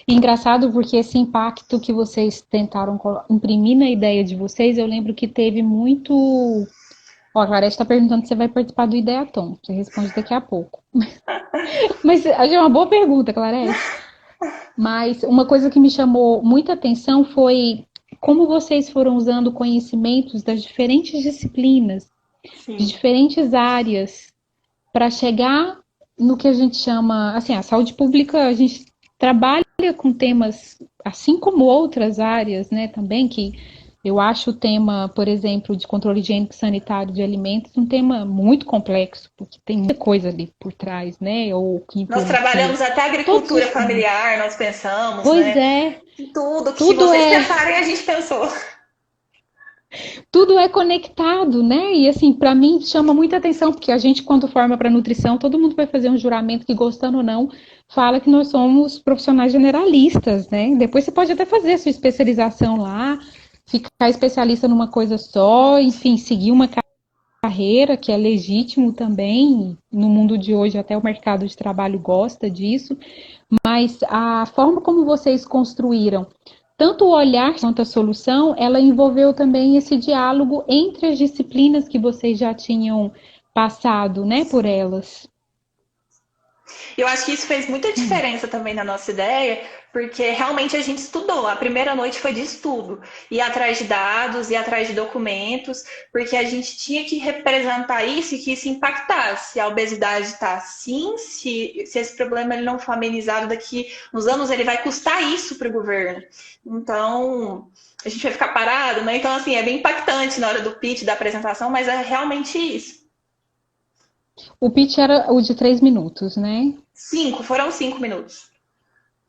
Speaker 1: Engraçado porque esse impacto que vocês tentaram imprimir na ideia de vocês, eu lembro que teve muito... Ó, a Clarete está perguntando se você vai participar do Ideaton. Você responde daqui a pouco. Mas é uma boa pergunta, Clarete. Mas uma coisa que me chamou muita atenção foi como vocês foram usando conhecimentos das diferentes disciplinas, de diferentes áreas, para chegar no que a gente chama, assim, a saúde pública, a gente trabalha com temas, assim como outras áreas, né, também, que eu acho o tema, por exemplo, de controle higiênico e sanitário de alimentos um tema muito complexo, porque tem muita coisa ali por trás, né, ou que
Speaker 2: Nós
Speaker 1: influencia
Speaker 2: trabalhamos até
Speaker 1: todos
Speaker 2: agricultura
Speaker 1: os temas.
Speaker 2: familiar, nós pensamos,
Speaker 1: Pois
Speaker 2: né?
Speaker 1: é,
Speaker 2: Tudo que
Speaker 1: tudo
Speaker 2: vocês
Speaker 1: é
Speaker 2: pensarem, a gente pensou.
Speaker 1: tudo é conectado, né? E assim, para mim chama muita atenção, porque a gente, quando forma para nutrição, todo mundo vai fazer um juramento que, gostando ou não, fala que nós somos profissionais generalistas, né? Depois você pode até fazer a sua especialização lá, ficar especialista numa coisa só, enfim, seguir uma carreira que é legítimo também. No mundo de hoje, até o mercado de trabalho gosta disso, mas a forma como vocês construíram tanto o olhar quanto a solução, ela envolveu também esse diálogo entre as disciplinas que vocês já tinham passado, né, por elas.
Speaker 2: Eu acho que isso fez muita diferença também na nossa ideia, porque realmente a gente estudou. A primeira noite foi de estudo, ir atrás de dados, ir atrás de documentos, porque a gente tinha que representar isso e que isso impactasse. Se a obesidade está assim, se esse problema ele não for amenizado daqui uns anos, ele vai custar isso para o governo. Então, a gente vai ficar parado, né? Então, assim, é bem impactante na hora do pitch, da apresentação, mas é realmente isso.
Speaker 1: O pitch era o de 3 minutos, né?
Speaker 2: Foram 5 minutos.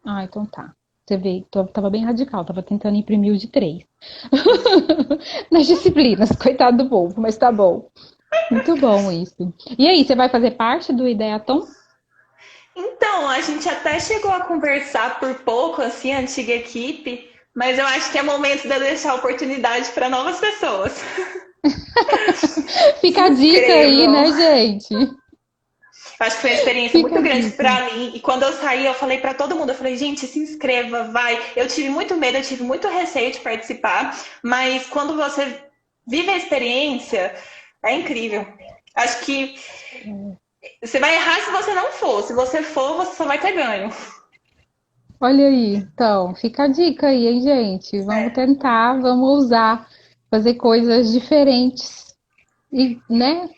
Speaker 1: Ah, então tá. Você vê, tava bem radical, tava tentando imprimir o de 3. Nas disciplinas, coitado do povo, mas tá bom. Muito bom isso. E aí, você vai fazer parte do Ideatom?
Speaker 2: Então, a gente até chegou a conversar por pouco, assim, a antiga equipe, mas eu acho que é momento de eu deixar a oportunidade para novas pessoas. Se
Speaker 1: Fica a dica aí,
Speaker 2: inscrevam.
Speaker 1: né, gente?
Speaker 2: Eu acho que foi uma experiência
Speaker 1: Fica
Speaker 2: muito
Speaker 1: a
Speaker 2: grande
Speaker 1: dica.
Speaker 2: para mim. E quando eu saí, eu falei para todo mundo, eu falei, gente, se inscreva, vai. Eu tive muito medo, eu tive muito receio de participar, mas quando você vive a experiência, é incrível. Acho que você vai errar se você não for. Se você for, você só vai ter ganho.
Speaker 1: Olha aí, então, fica a dica aí, hein, gente? Vamos
Speaker 2: É.
Speaker 1: tentar, vamos ousar fazer coisas diferentes e, né?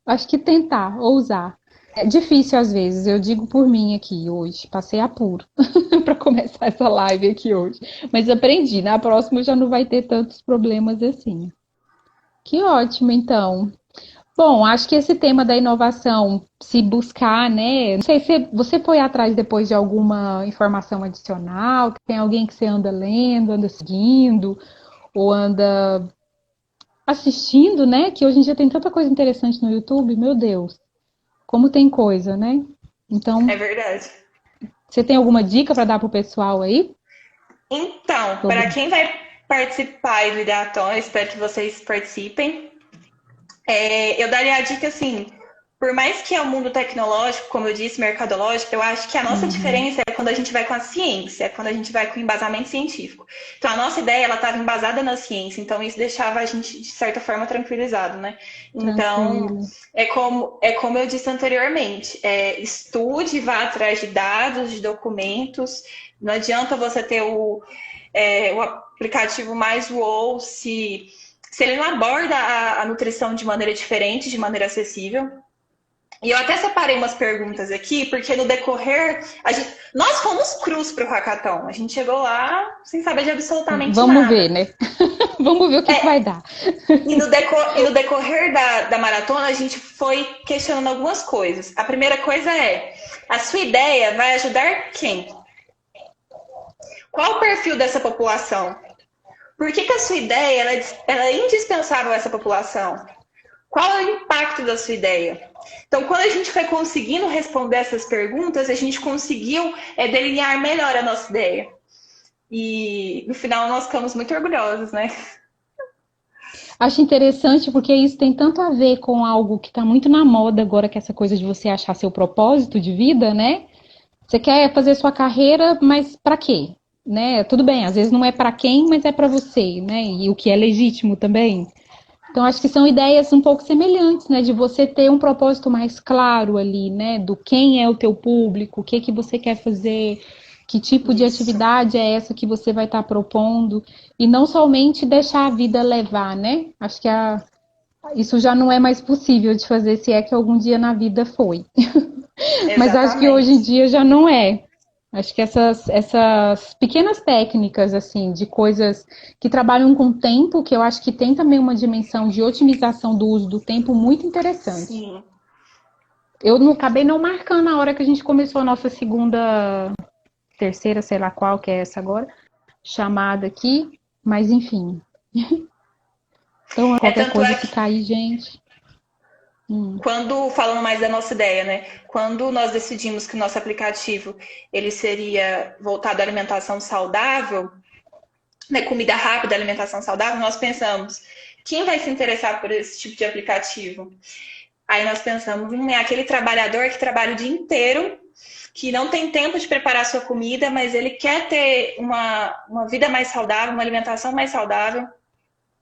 Speaker 1: Acho que tentar, ousar. É difícil às vezes, eu digo por mim aqui hoje, passei apuro para começar essa live aqui hoje, mas aprendi, na próxima já não vai ter tantos problemas assim. Que ótimo, então. Bom, acho que esse tema da inovação, se buscar, né? Não sei se você foi atrás depois de alguma informação adicional, tem alguém que você anda lendo, anda seguindo, ou anda assistindo, né? Que hoje em dia tem tanta coisa interessante no YouTube, meu Deus, como tem coisa, né? Então,
Speaker 2: É verdade.
Speaker 1: você tem alguma dica para dar pro pessoal aí?
Speaker 2: Então, para
Speaker 1: Sobre...
Speaker 2: quem vai participar aí do Ideaton, eu espero que vocês participem. Eu daria a dica assim, por mais que é o mundo tecnológico, como eu disse, mercadológico, eu acho que a nossa
Speaker 1: Uhum,
Speaker 2: diferença é quando a gente vai com a ciência, é quando a gente vai com o embasamento científico. Então, a nossa ideia, ela estava embasada na ciência, então isso deixava a gente, de certa forma, tranquilizado, né? Então,
Speaker 1: tranquilo.
Speaker 2: é como eu disse anteriormente, estude, vá atrás de dados, de documentos, não adianta você ter o aplicativo mais wow se ele não aborda a nutrição de maneira diferente, de maneira acessível. E eu até separei umas perguntas aqui, porque no decorrer, nós fomos crus para o hackathon. A gente chegou lá sem saber de absolutamente
Speaker 1: Vamos ver,
Speaker 2: nada.
Speaker 1: né? Vamos ver o que, que vai dar.
Speaker 2: E no decorrer da maratona, a gente foi questionando algumas coisas. A primeira coisa é: a sua ideia vai ajudar quem? Qual o perfil dessa população? Por que a sua ideia ela é indispensável a essa população? Qual é o impacto da sua ideia? Então, quando a gente foi conseguindo responder essas perguntas, a gente conseguiu delinear melhor a nossa ideia. E no final nós ficamos muito orgulhosos, né?
Speaker 1: Acho interessante porque isso tem tanto a ver com algo que está muito na moda agora, que é essa coisa de você achar seu propósito de vida, né? Você quer fazer sua carreira, mas para quê? Né? Tudo bem, às vezes não é para quem, mas é para você, né? E o que é legítimo também. Então acho que são ideias um pouco semelhantes, né? De você ter um propósito mais claro ali, né? Do quem é o teu público, o que que você quer fazer, que tipo de
Speaker 2: Isso.
Speaker 1: atividade é essa que você vai estar propondo, e não somente deixar a vida levar, né? Acho que isso já não é mais possível de fazer, se é que algum dia na vida foi. Mas acho que hoje em
Speaker 2: Exatamente.
Speaker 1: dia já não é. Acho que essas pequenas técnicas, assim, de coisas que trabalham com tempo, que eu acho que tem também uma dimensão de otimização do uso do tempo muito interessante.
Speaker 2: Sim.
Speaker 1: Eu não acabei não marcando a hora que a gente começou a nossa segunda, terceira, sei lá qual que é essa agora, chamada aqui, mas enfim. Então,
Speaker 2: É
Speaker 1: qualquer
Speaker 2: tanto
Speaker 1: coisa,
Speaker 2: é
Speaker 1: se
Speaker 2: que
Speaker 1: cair, gente.
Speaker 2: quando, falando mais da nossa ideia, né? Quando nós decidimos que o nosso aplicativo ele seria voltado à alimentação saudável, né, comida rápida, alimentação saudável, nós pensamos, quem vai se interessar por esse tipo de aplicativo? Aí nós pensamos, é aquele trabalhador que trabalha o dia inteiro, que não tem tempo de preparar sua comida, mas ele quer ter uma vida mais saudável, uma alimentação mais saudável.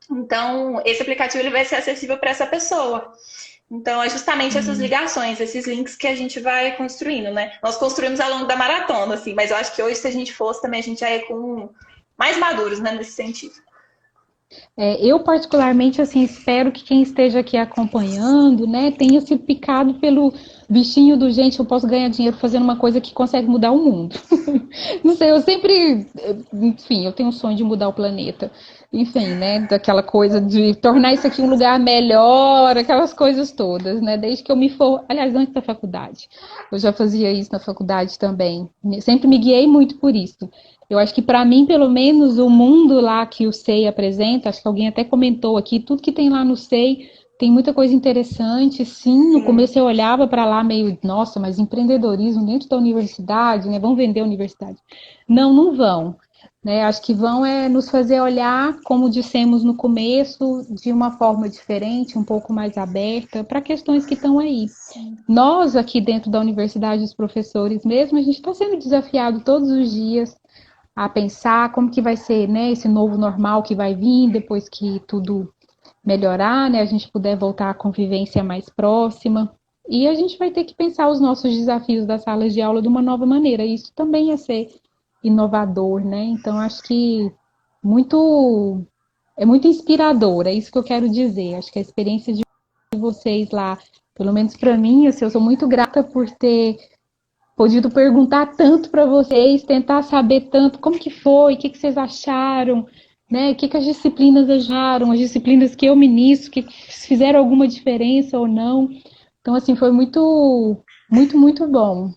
Speaker 2: Então, esse aplicativo ele vai ser acessível para essa pessoa. Então, é justamente essas
Speaker 1: Hum.
Speaker 2: ligações, esses links que a gente vai construindo, né? Nós construímos ao longo da maratona, assim, mas eu acho que hoje, se a gente fosse, também a gente já ia com mais maduros, né, nesse sentido.
Speaker 1: Eu particularmente assim espero que quem esteja aqui acompanhando, né, tenha sido picado pelo bichinho do gente, eu posso ganhar dinheiro fazendo uma coisa que consegue mudar o mundo. Não sei, eu sempre, enfim, eu tenho um sonho de mudar o planeta. Enfim, né, daquela coisa de tornar isso aqui um lugar melhor, aquelas coisas todas, né, desde que eu me for, aliás, antes da faculdade. Eu já fazia isso na faculdade também. Sempre me guiei muito por isso. Eu acho que para mim, pelo menos, o mundo lá que o SEI apresenta, acho que alguém até comentou aqui, tudo que tem lá no SEI tem muita coisa interessante. Sim, no
Speaker 2: Sim.
Speaker 1: começo eu olhava para lá meio, nossa, mas empreendedorismo dentro da universidade, né? Vão vender a universidade. Não, não vão. Né? Acho que vão nos fazer olhar, como dissemos no começo, de uma forma diferente, um pouco mais aberta, para questões que estão aí. Nós, aqui dentro da universidade, os professores mesmo, a gente está sendo desafiado todos os dias a pensar como que vai ser, né, esse novo normal que vai vir depois que tudo melhorar, né, a gente puder voltar à convivência mais próxima. E a gente vai ter que pensar os nossos desafios das salas de aula de uma nova maneira. Isso também é ser inovador, né? Então acho que muito é muito inspirador, é isso que eu quero dizer. Acho que a experiência de vocês lá, pelo menos para mim, assim, eu sou muito grata por ter podido perguntar tanto para vocês, tentar saber tanto como que foi, o que, que vocês acharam, né? O que, que as disciplinas acharam, as disciplinas que eu ministro, que fizeram alguma diferença ou não. Então, assim, foi muito, muito, muito bom.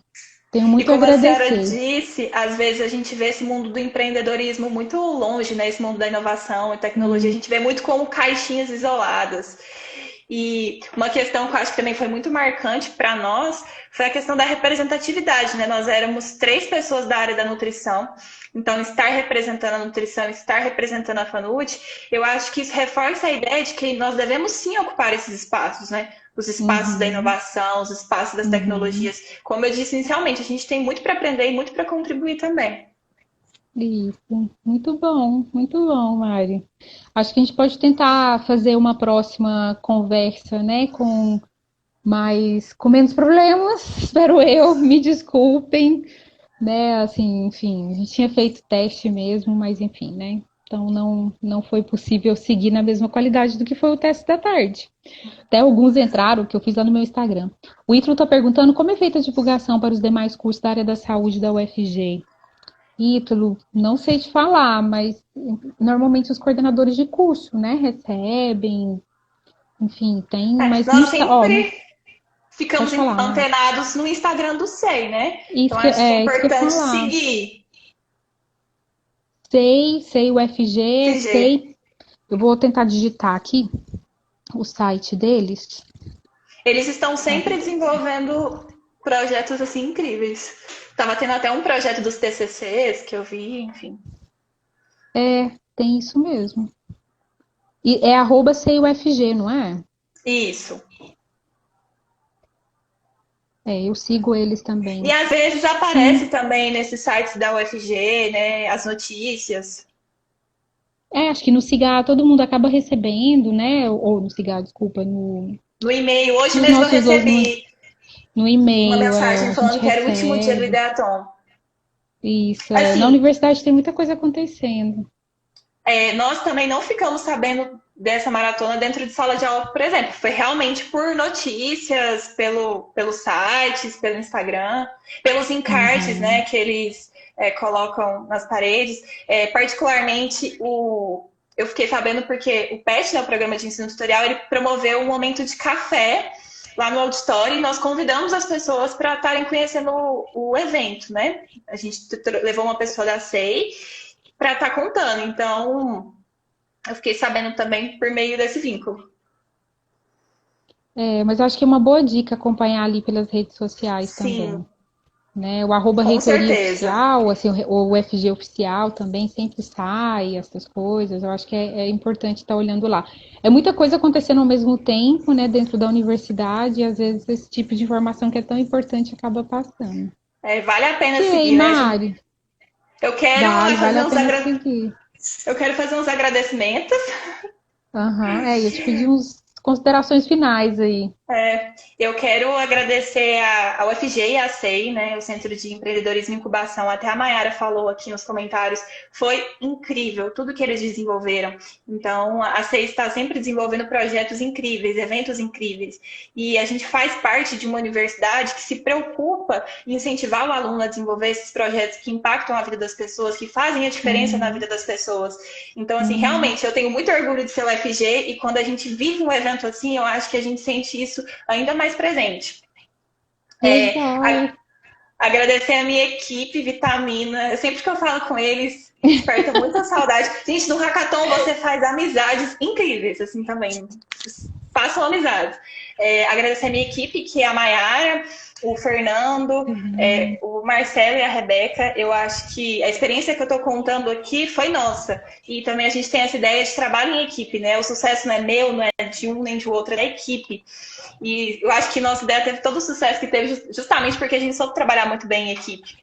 Speaker 1: Tenho
Speaker 2: E
Speaker 1: muito a
Speaker 2: como a senhora
Speaker 1: agradecer.
Speaker 2: disse, às vezes a gente vê esse mundo do empreendedorismo muito longe, né? Esse mundo da inovação e tecnologia, a
Speaker 1: Hum,
Speaker 2: gente vê muito como caixinhas isoladas. E uma questão que eu acho que também foi muito marcante para nós foi a questão da representatividade, né? Nós éramos 3 pessoas da área da nutrição, então estar representando a nutrição, estar representando a FANUD, eu acho que isso reforça a ideia de que nós devemos sim ocupar esses espaços, né? Os espaços da
Speaker 1: uhum,
Speaker 2: inovação, os espaços das
Speaker 1: uhum.
Speaker 2: tecnologias. Como eu disse inicialmente, a gente tem muito para aprender e muito para contribuir também.
Speaker 1: Isso, muito bom, Mari. Acho que a gente pode tentar fazer uma próxima conversa, né, com menos problemas, espero eu, me desculpem, né? Assim, enfim, a gente tinha feito teste mesmo, mas enfim, né? Então não foi possível seguir na mesma qualidade do que foi o teste da tarde. Até alguns entraram, que eu fiz lá no meu Instagram. O Ítalo está perguntando como é feita a divulgação para os demais cursos da área da saúde da UFG. Ítalo, não sei te falar, mas normalmente os coordenadores de curso, né, recebem, enfim, tem, mas
Speaker 2: Nós
Speaker 1: ó,
Speaker 2: sempre ficamos
Speaker 1: pode falar, Mari.
Speaker 2: antenados no Instagram do SEI, né? Então
Speaker 1: Isso
Speaker 2: acho que é
Speaker 1: isso que eu ia
Speaker 2: importante
Speaker 1: falar.
Speaker 2: seguir.
Speaker 1: Sei o FG,
Speaker 2: FG.
Speaker 1: sei. Eu vou tentar digitar aqui o site deles.
Speaker 2: Eles estão sempre desenvolvendo projetos assim incríveis. Tava tendo até um projeto dos TCCs que eu vi, enfim.
Speaker 1: Tem isso mesmo. E é arroba CUFG, não é?
Speaker 2: Isso.
Speaker 1: Eu sigo eles
Speaker 2: E
Speaker 1: também.
Speaker 2: às vezes aparece
Speaker 1: Sim.
Speaker 2: também nesses sites da UFG, né, as notícias.
Speaker 1: Acho que no Cigar todo mundo acaba recebendo, né? Ou no Cigar, desculpa,
Speaker 2: No e-mail, hoje
Speaker 1: nos
Speaker 2: mesmo eu
Speaker 1: nossos
Speaker 2: recebi
Speaker 1: no
Speaker 2: uma
Speaker 1: e-mail,
Speaker 2: mensagem
Speaker 1: a gente
Speaker 2: falando que era o último dia do
Speaker 1: recebe.
Speaker 2: Ideatom.
Speaker 1: Isso, na
Speaker 2: Assim,
Speaker 1: universidade tem muita coisa acontecendo.
Speaker 2: nós também não ficamos sabendo dessa maratona dentro de sala de aula, por exemplo. Foi realmente por notícias, pelos sites, pelo Instagram, pelos encartes, né, que eles colocam nas paredes. Particularmente, eu fiquei sabendo porque o PET, né, o Programa de Ensino Tutorial, ele promoveu um momento de café lá no auditório e nós convidamos as pessoas para estarem conhecendo o evento, né? A gente levou uma pessoa da SEI para estar contando. Então, eu fiquei sabendo também por meio desse vínculo.
Speaker 1: Mas acho que é uma boa dica acompanhar ali pelas redes sociais também.
Speaker 2: Sim,
Speaker 1: Né? O arroba
Speaker 2: com
Speaker 1: reitoria
Speaker 2: certeza.
Speaker 1: oficial, assim, o FG oficial também sempre sai, essas coisas. Eu acho que é importante estar olhando lá. É muita coisa acontecendo ao mesmo tempo, né, dentro da universidade, e às vezes esse tipo de informação que é tão importante acaba passando.
Speaker 2: Vale a pena
Speaker 1: E aí,
Speaker 2: seguir, né, gente?
Speaker 1: Mari?
Speaker 2: Eu quero
Speaker 1: Vale
Speaker 2: fazer
Speaker 1: a pena seguir.
Speaker 2: eu quero fazer uns agradecimentos.
Speaker 1: Ia te pedir uns considerações finais aí.
Speaker 2: Eu quero agradecer ao FG e à SEI, né, o Centro de Empreendedorismo e Incubação. Até a Mayara falou aqui nos comentários. Foi incrível tudo que eles desenvolveram. Então, a SEI está sempre desenvolvendo projetos incríveis, eventos incríveis. E a gente faz parte de uma universidade que se preocupa em incentivar o aluno a desenvolver esses projetos que impactam a vida das pessoas, que fazem a diferença na vida das pessoas. Então, assim, realmente, eu tenho muito orgulho de ser o FG e quando a gente vive um evento assim, eu acho que a gente sente isso ainda mais presente. Agradecer a minha equipe, Vitamina. Sempre que eu falo com eles, desperta muita saudade. Gente, no Hackathon você faz amizades incríveis, assim, também. Façam amizades. Agradecer a minha equipe, que é a Mayara, o Fernando, o Marcelo e a Rebeca. Eu acho que a experiência que eu estou contando aqui foi nossa. E também a gente tem essa ideia de trabalho em equipe, né? O sucesso não é meu, não é de um nem de outro, é da equipe. E eu acho que nossa ideia teve todo o sucesso que teve justamente porque a gente soube trabalhar muito bem em equipe.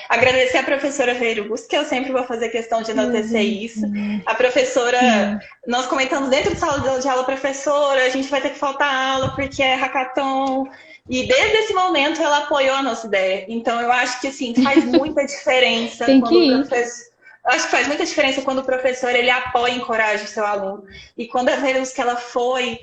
Speaker 2: Agradecer a professora Verus, que eu sempre vou fazer questão de enaltecer isso. A professora, nós comentamos dentro de sala de aula, professora, a gente vai ter que faltar aula porque é hackathon. E desde esse momento ela apoiou a nossa ideia. Então eu acho que assim, faz muita diferença quando o professor. Acho que faz muita diferença quando o professor ele apoia e encoraja o seu aluno. E quando a Verus que ela foi,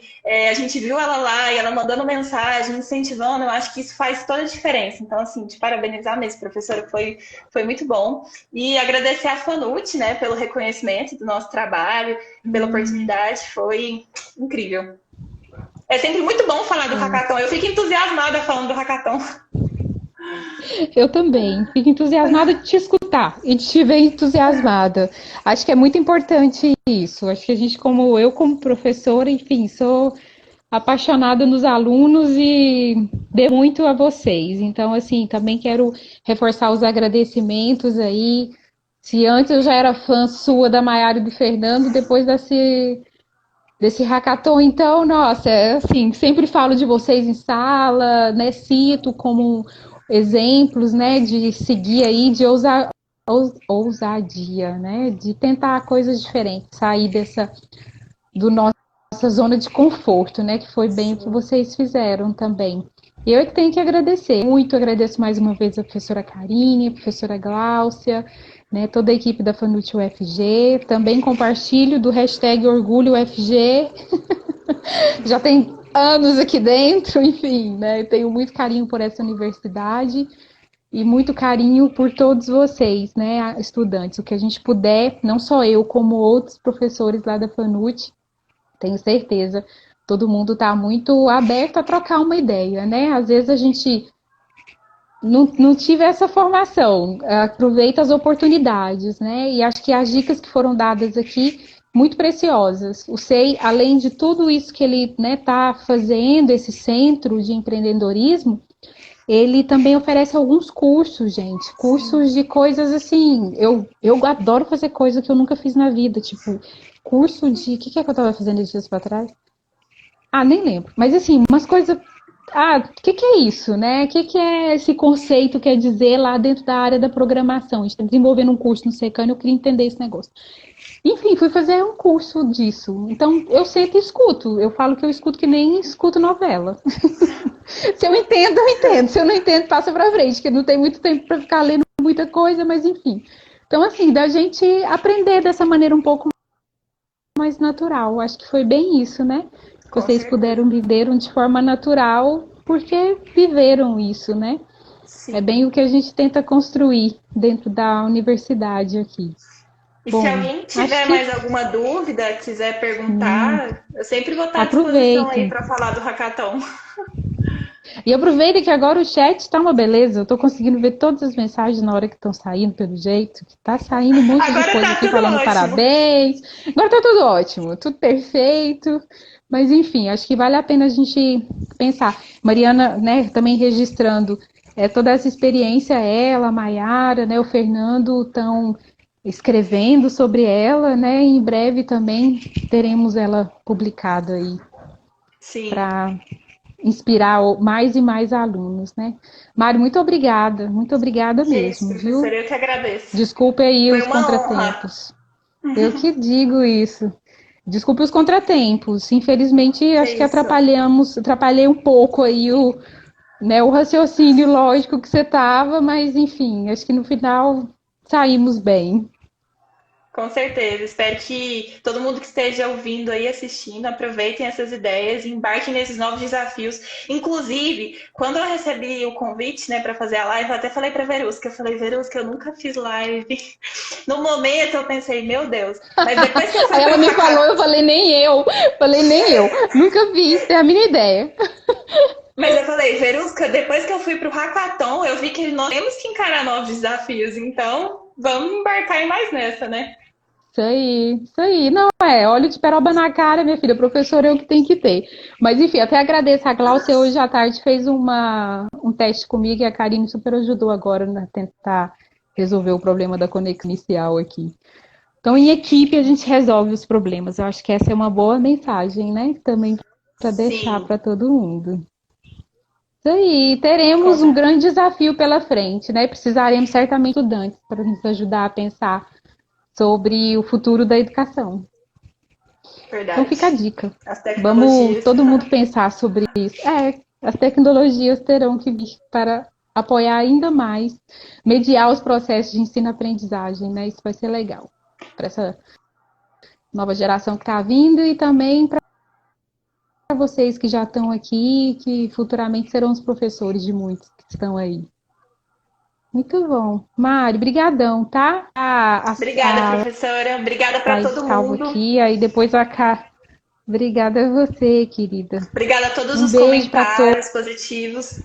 Speaker 2: a gente viu ela lá e ela mandando mensagem, incentivando, eu acho que isso faz toda a diferença. Então, assim, te parabenizar mesmo, professora, foi muito bom. E agradecer a FANUT, né, pelo reconhecimento do nosso trabalho, pela oportunidade, foi incrível. É sempre muito bom falar do hackathon. Eu fico entusiasmada falando do hackathon.
Speaker 1: Eu também. Fico entusiasmada de te escutar e de te ver entusiasmada. Acho que é muito importante isso. Acho que a gente, como professora, enfim, sou apaixonada nos alunos e devo muito a vocês. Então, assim, também quero reforçar os agradecimentos aí. Se antes eu já era fã sua da Mayara e do Fernando, depois desse hackathon, então, nossa, assim, sempre falo de vocês em sala, né, cito como exemplos, né, de seguir aí, de ousadia, né, de tentar coisas diferentes, sair nossa zona de conforto, né, que foi bem o que vocês fizeram também. Eu que tenho que agradecer, muito agradeço mais uma vez a professora Karine, a professora Gláucia, né, toda a equipe da FANUT UFG, também compartilho do hashtag Orgulho UFG, já tem anos aqui dentro, enfim, né, tenho muito carinho por essa universidade e muito carinho por todos vocês, né, estudantes, o que a gente puder, não só eu, como outros professores lá da FANUT, tenho certeza, todo mundo está muito aberto a trocar uma ideia, né, às vezes a gente não tive essa formação, aproveita as oportunidades, né? E acho que as dicas que foram dadas aqui, muito preciosas. O SEI, além de tudo isso que ele está fazendo, esse centro de empreendedorismo, ele também oferece alguns cursos, gente. Cursos de coisas assim. Eu adoro fazer coisa que eu nunca fiz na vida, tipo, curso de. O que é que eu estava fazendo esses dias para trás? Nem lembro. Mas assim, umas coisas. O que é isso, né? O que é esse conceito quer dizer lá dentro da área da programação? A gente está desenvolvendo um curso no Secano, eu queria entender esse negócio. Enfim, fui fazer um curso disso. Então, eu sempre escuto. Eu falo que eu escuto que nem escuto novela. Se eu entendo, eu entendo. Se eu não entendo, passa pra frente, que não tem muito tempo para ficar lendo muita coisa, mas enfim. Então, assim, da gente aprender dessa maneira um pouco mais natural. Acho que foi bem isso, né?
Speaker 2: Com
Speaker 1: Vocês
Speaker 2: certeza.
Speaker 1: puderam viver de forma natural porque viveram isso, né? É
Speaker 2: Sim.
Speaker 1: bem o que a gente tenta construir dentro da universidade aqui.
Speaker 2: E se
Speaker 1: Bom,
Speaker 2: alguém
Speaker 1: acho
Speaker 2: tiver
Speaker 1: que
Speaker 2: mais alguma dúvida, quiser
Speaker 1: sim.
Speaker 2: perguntar, eu sempre vou estar à disposição aí
Speaker 1: Aproveitem.
Speaker 2: para falar do hackathon.
Speaker 1: E aproveita que agora o chat está uma beleza. Eu estou conseguindo ver todas as mensagens na hora que estão saindo, pelo jeito. Que tá saindo um monte de
Speaker 2: Agora
Speaker 1: coisa
Speaker 2: tá
Speaker 1: aqui
Speaker 2: tudo
Speaker 1: falando
Speaker 2: ótimo.
Speaker 1: parabéns. Agora tá tudo ótimo, tudo perfeito. Mas enfim, acho que vale a pena a gente pensar. Mariana, né, também registrando toda essa experiência, ela, a Maiara, né, o Fernando estão escrevendo sobre ela, né? E em breve também teremos ela publicada aí
Speaker 2: Sim.
Speaker 1: para inspirar mais e mais alunos, né? Mário, muito obrigada
Speaker 2: Que isso,
Speaker 1: mesmo,
Speaker 2: professora,
Speaker 1: viu?
Speaker 2: eu que agradeço.
Speaker 1: Desculpe aí
Speaker 2: Foi
Speaker 1: os
Speaker 2: uma honra.
Speaker 1: contratempos. Eu que digo isso. Desculpe os contratempos. Infelizmente,
Speaker 2: Que
Speaker 1: acho que
Speaker 2: isso.
Speaker 1: atrapalhei um pouco aí né, o raciocínio lógico que você tava, mas enfim, acho que no final saímos bem.
Speaker 2: Com certeza. Espero que todo mundo que esteja ouvindo aí, assistindo, aproveitem essas ideias e embarquem nesses novos desafios. Inclusive, quando eu recebi o convite, né, para fazer a live, eu até falei para Verusca, eu falei, Verusca, eu nunca fiz live. No momento eu pensei, meu Deus. Mas depois que eu fui
Speaker 1: Aí
Speaker 2: pro
Speaker 1: ela me falou,
Speaker 2: hackathon,
Speaker 1: eu falei, nem eu. Falei, nem eu. Nunca fiz, tem a mínima ideia.
Speaker 2: mas eu falei, Verusca, depois que eu fui pro hackathon, eu vi que nós temos que encarar novos desafios. Então, vamos embarcar em mais nessa, né?
Speaker 1: Isso aí, isso aí. Não, óleo de peroba na cara, minha filha, professor é o que tem que ter. Mas enfim, até agradeço. A Glaucia hoje à tarde fez um teste comigo e a Karine super ajudou agora a tentar resolver o problema da conexão inicial aqui. Então, em equipe, a gente resolve os problemas. Eu acho que essa é uma boa mensagem, né? Também para deixar
Speaker 2: Sim,
Speaker 1: para todo mundo. Isso aí,
Speaker 2: com
Speaker 1: teremos um
Speaker 2: certeza.
Speaker 1: grande desafio pela frente, né? Precisaremos certamente de estudantes para nos ajudar a pensar sobre o futuro da educação. Então
Speaker 2: Verdade.
Speaker 1: fica a dica.
Speaker 2: As
Speaker 1: Vamos
Speaker 2: tecnologias.
Speaker 1: todo mundo pensar sobre isso. As tecnologias terão que vir para apoiar ainda mais, mediar os processos de ensino-aprendizagem, né? Isso vai ser legal para essa nova geração que está vindo e também para vocês que já estão aqui, que futuramente serão os professores de muitos que estão aí. Muito bom. Mari, brigadão, tá?
Speaker 2: Obrigada, professora. Obrigada para
Speaker 1: Live
Speaker 2: todo
Speaker 1: salvo
Speaker 2: mundo.
Speaker 1: aqui, aí depois a Cá. Obrigada a você, querida.
Speaker 2: Obrigada a todos
Speaker 1: Um
Speaker 2: os
Speaker 1: beijo para todos.
Speaker 2: comentários positivos.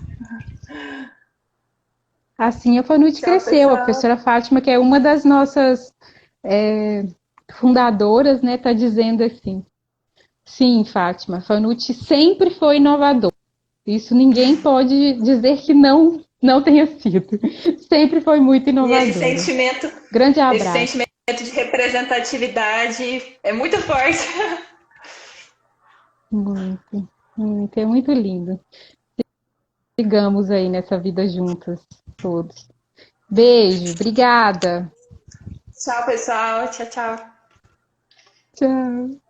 Speaker 1: Assim a Fanute
Speaker 2: Tchau,
Speaker 1: cresceu. A
Speaker 2: pessoal.
Speaker 1: professora Fátima, que é uma das nossas fundadoras, né, está dizendo assim: sim, Fátima, Fanute sempre foi inovador. Isso ninguém pode dizer que não tenha sido. Sempre foi muito
Speaker 2: E
Speaker 1: inovadora. Grande
Speaker 2: esse
Speaker 1: abraço.
Speaker 2: sentimento de representatividade é muito forte.
Speaker 1: Muito, muito, é muito lindo. Sigamos aí nessa vida juntas, todos. Beijo, obrigada.
Speaker 2: Tchau, pessoal. Tchau, tchau.
Speaker 1: Tchau.